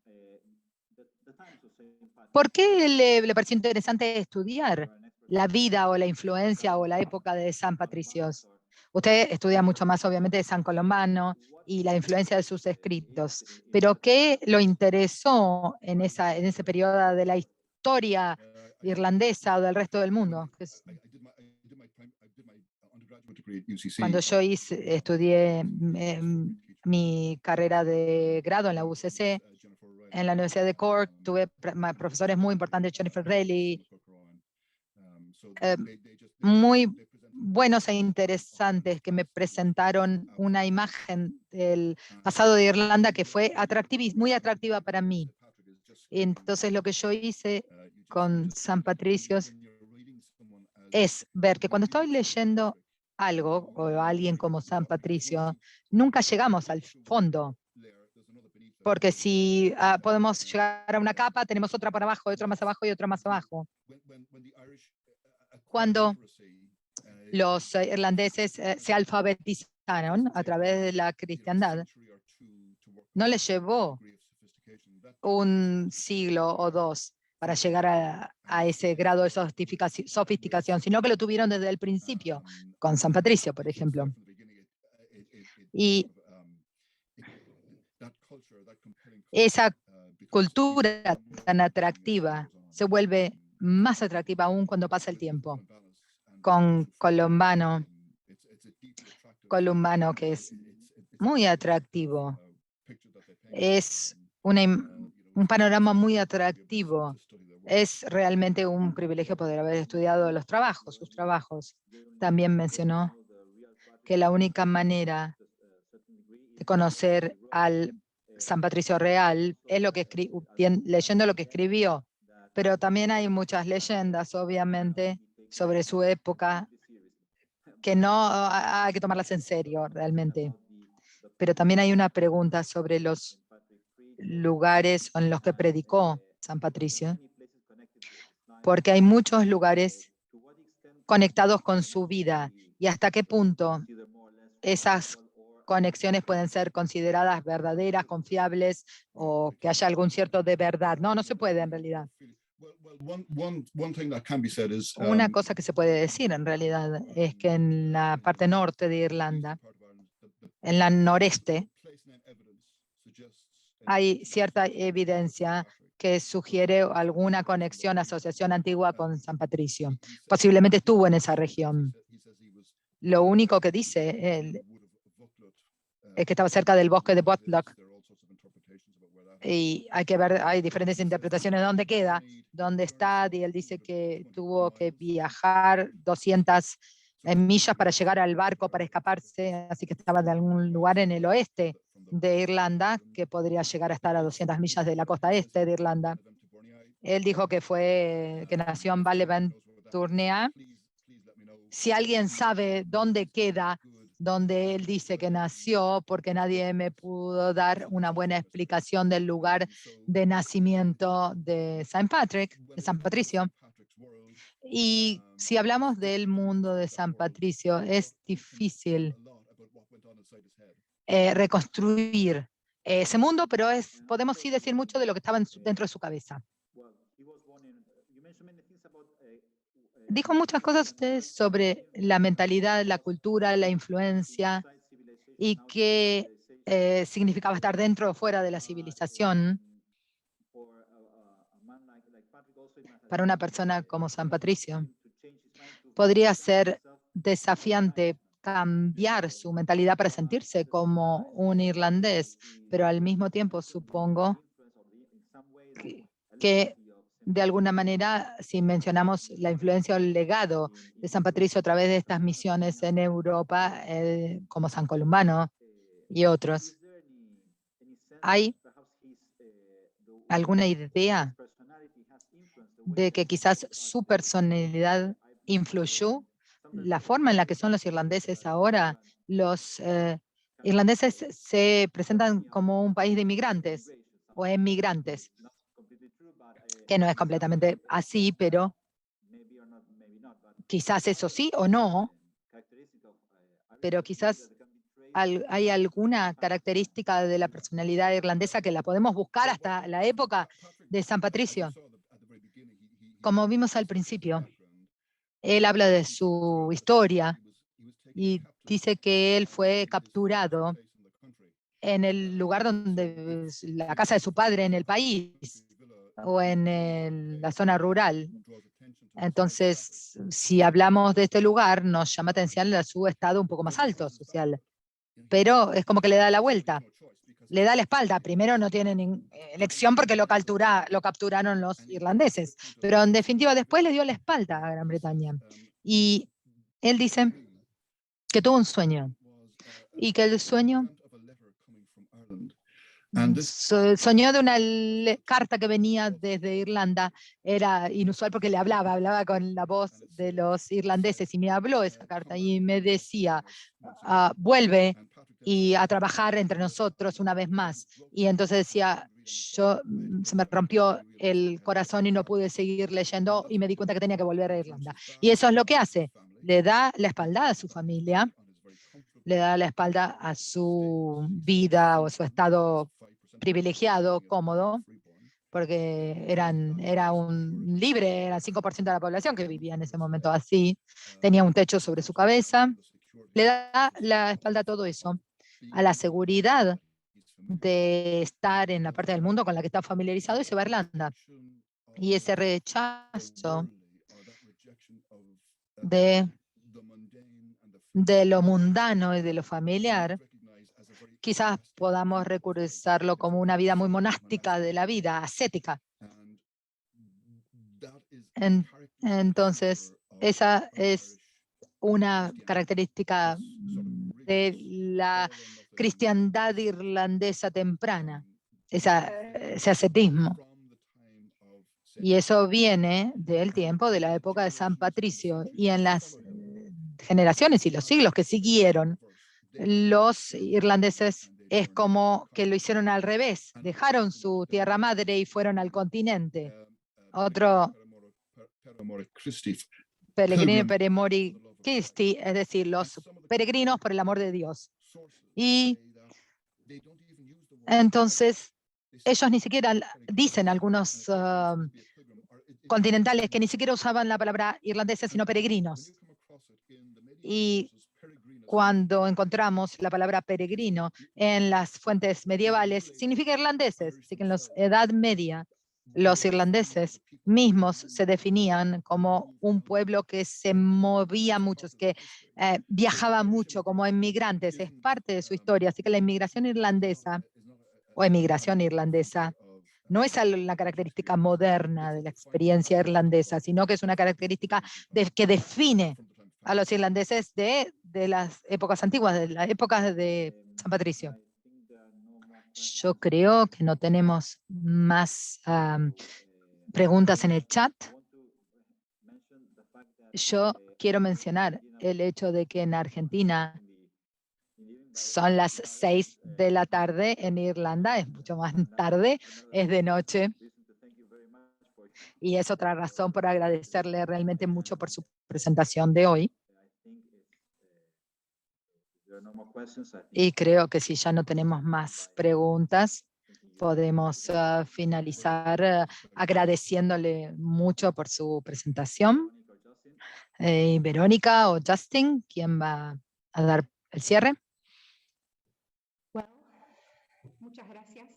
le pareció interesante estudiar la vida o la influencia o la época de San Patricios? Usted estudia mucho más, obviamente, de San Colombano y la influencia de sus escritos, pero ¿qué lo interesó en ese periodo de la historia irlandesa o del resto del mundo? Cuando yo estudié mi carrera de grado en la UCC, en la Universidad de Cork, tuve profesores muy importantes, Jennifer Reilly, muy buenos e interesantes, que me presentaron una imagen del pasado de Irlanda que fue muy atractiva para mí. Entonces lo que yo hice con San Patricios es ver que cuando estoy leyendo algo o a alguien como San Patricio, nunca llegamos al fondo. Porque si podemos llegar a una capa, tenemos otra por abajo, otra más abajo y otra más abajo. Cuando los irlandeses se alfabetizaron a través de la cristiandad, no les llevó un siglo o dos para llegar a ese grado de sofisticación, sino que lo tuvieron desde el principio, con San Patricio, por ejemplo. Y esa cultura tan atractiva se vuelve más atractiva aún cuando pasa el tiempo. Con Columbano, que es muy atractivo, es un panorama muy atractivo. Es realmente un privilegio poder haber estudiado sus trabajos. También mencionó que la única manera de conocer al San Patricio real es leyendo lo que escribió, pero también hay muchas leyendas, obviamente, sobre su época, que no hay que tomarlas en serio realmente. Pero también hay una pregunta sobre los lugares en los que predicó San Patricio, porque hay muchos lugares conectados con su vida, y hasta qué punto esas conexiones pueden ser consideradas verdaderas, confiables, o que haya algún cierto de verdad. No se puede en realidad. Una cosa que se puede decir en realidad es que en la parte norte de Irlanda, en la noreste, hay cierta evidencia que sugiere alguna conexión, asociación antigua con San Patricio. Posiblemente estuvo en esa región. Lo único que dice él es que estaba cerca del bosque de Botlock. Y hay diferentes interpretaciones de dónde queda, dónde está, y él dice que tuvo que viajar 200 millas para llegar al barco para escaparse, así que estaba de algún lugar en el oeste de Irlanda, que podría llegar a estar a 200 millas de la costa este de Irlanda. Él dijo que nació en Val-Tournea. Si alguien sabe dónde queda, donde él dice que nació, porque nadie me pudo dar una buena explicación del lugar de nacimiento de San Patricio. Y si hablamos del mundo de San Patricio, es difícil reconstruir ese mundo, pero podemos sí decir mucho de lo que estaba dentro de su cabeza. Dijo muchas cosas ustedes sobre la mentalidad, la cultura, la influencia, y qué significaba estar dentro o fuera de la civilización. Para una persona como San Patricio, podría ser desafiante cambiar su mentalidad para sentirse como un irlandés, pero al mismo tiempo supongo que de alguna manera, si mencionamos la influencia o el legado de San Patricio a través de estas misiones en Europa, como San Columbano y otros, ¿hay alguna idea de que quizás su personalidad influyó la forma en la que son los irlandeses ahora? Los irlandeses se presentan como un país de inmigrantes o emigrantes, que no es completamente así, pero quizás eso sí o no, pero quizás hay alguna característica de la personalidad irlandesa que la podemos buscar hasta la época de San Patricio. Como vimos al principio, él habla de su historia y dice que él fue capturado en el lugar donde, la casa de su padre en el país, o en la zona rural. Entonces, si hablamos de este lugar, nos llama atención su estado un poco más alto social. Pero es como que le da la vuelta, le da la espalda. Primero no tiene elección porque lo capturaron los irlandeses, pero en definitiva después le dio la espalda a Gran Bretaña. Y él dice que tuvo un sueño, y que el sueño soñó de una carta que venía desde Irlanda. Era inusual porque le hablaba con la voz de los irlandeses, y me habló esa carta y me decía, vuelve y a trabajar entre nosotros una vez más. Y entonces decía, se me rompió el corazón y no pude seguir leyendo, y me di cuenta que tenía que volver a Irlanda. Y eso es lo que hace, le da la espalda a su familia, le da la espalda a su vida o su estado privilegiado, cómodo, porque era un libre, era 5% de la población que vivía en ese momento así, tenía un techo sobre su cabeza, le da la espalda a todo eso, a la seguridad de estar en la parte del mundo con la que está familiarizado, y se va a Irlanda. Y ese rechazo de lo mundano y de lo familiar, quizás podamos recursarlo como una vida muy monástica de la vida, ascética. Entonces, esa es una característica de la cristiandad irlandesa temprana, ese ascetismo. Y eso viene del tiempo de la época de San Patricio, y en las generaciones y los siglos que siguieron, los irlandeses es como que lo hicieron al revés, dejaron su tierra madre y fueron al continente. Otro Pellegrini Peremori Christi, es decir, los peregrinos por el amor de Dios. Y entonces ellos ni siquiera dicen, algunos continentales, que ni siquiera usaban la palabra irlandesa, sino peregrinos. Y cuando encontramos la palabra peregrino en las fuentes medievales, significa irlandeses. Así que en la Edad Media, los irlandeses mismos se definían como un pueblo que se movía mucho, que viajaba mucho como inmigrantes. Es parte de su historia. Así que la inmigración irlandesa o emigración irlandesa no es la característica moderna de la experiencia irlandesa, sino que es una característica que define a los irlandeses de las épocas antiguas, de las épocas de San Patricio. Yo creo que no tenemos más preguntas en el chat. Yo quiero mencionar el hecho de que en Argentina son las 6 de la tarde, en Irlanda es mucho más tarde, es de noche. Y es otra razón por agradecerle realmente mucho por su presentación de hoy. Y creo que si ya no tenemos más preguntas, podemos finalizar agradeciéndole mucho por su presentación. Verónica o Justin, ¿quién va a dar el cierre? Bueno, muchas gracias.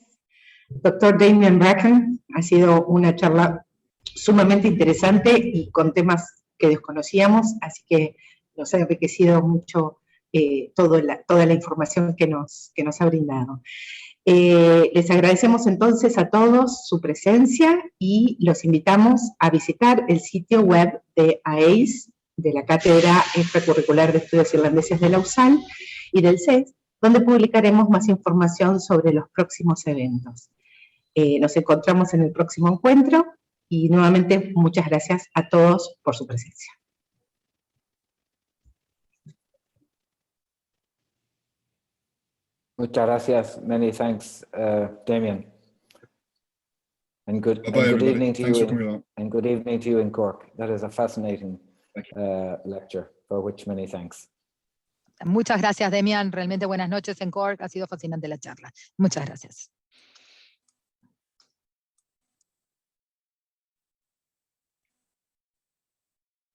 Doctor Damien Bracken, ha sido una charla sumamente interesante y con temas que desconocíamos, así que nos ha enriquecido mucho toda la información que nos ha brindado. Les agradecemos entonces a todos su presencia y los invitamos a visitar el sitio web de AEIS, de la Cátedra Extracurricular de Estudios Irlandeses de la USAL y del CES, donde publicaremos más información sobre los próximos eventos. Nos encontramos en el próximo encuentro y nuevamente muchas gracias a todos por su presencia. Muchas gracias. Many thanks, Damien. And good, Bye-bye, and good everybody. evening to Thanks you. for coming along. And good evening to you in Cork. That is a fascinating Thank lecture, for which many thanks. Muchas gracias, Demian. Realmente buenas noches en Cork. Ha sido fascinante la charla. Muchas gracias.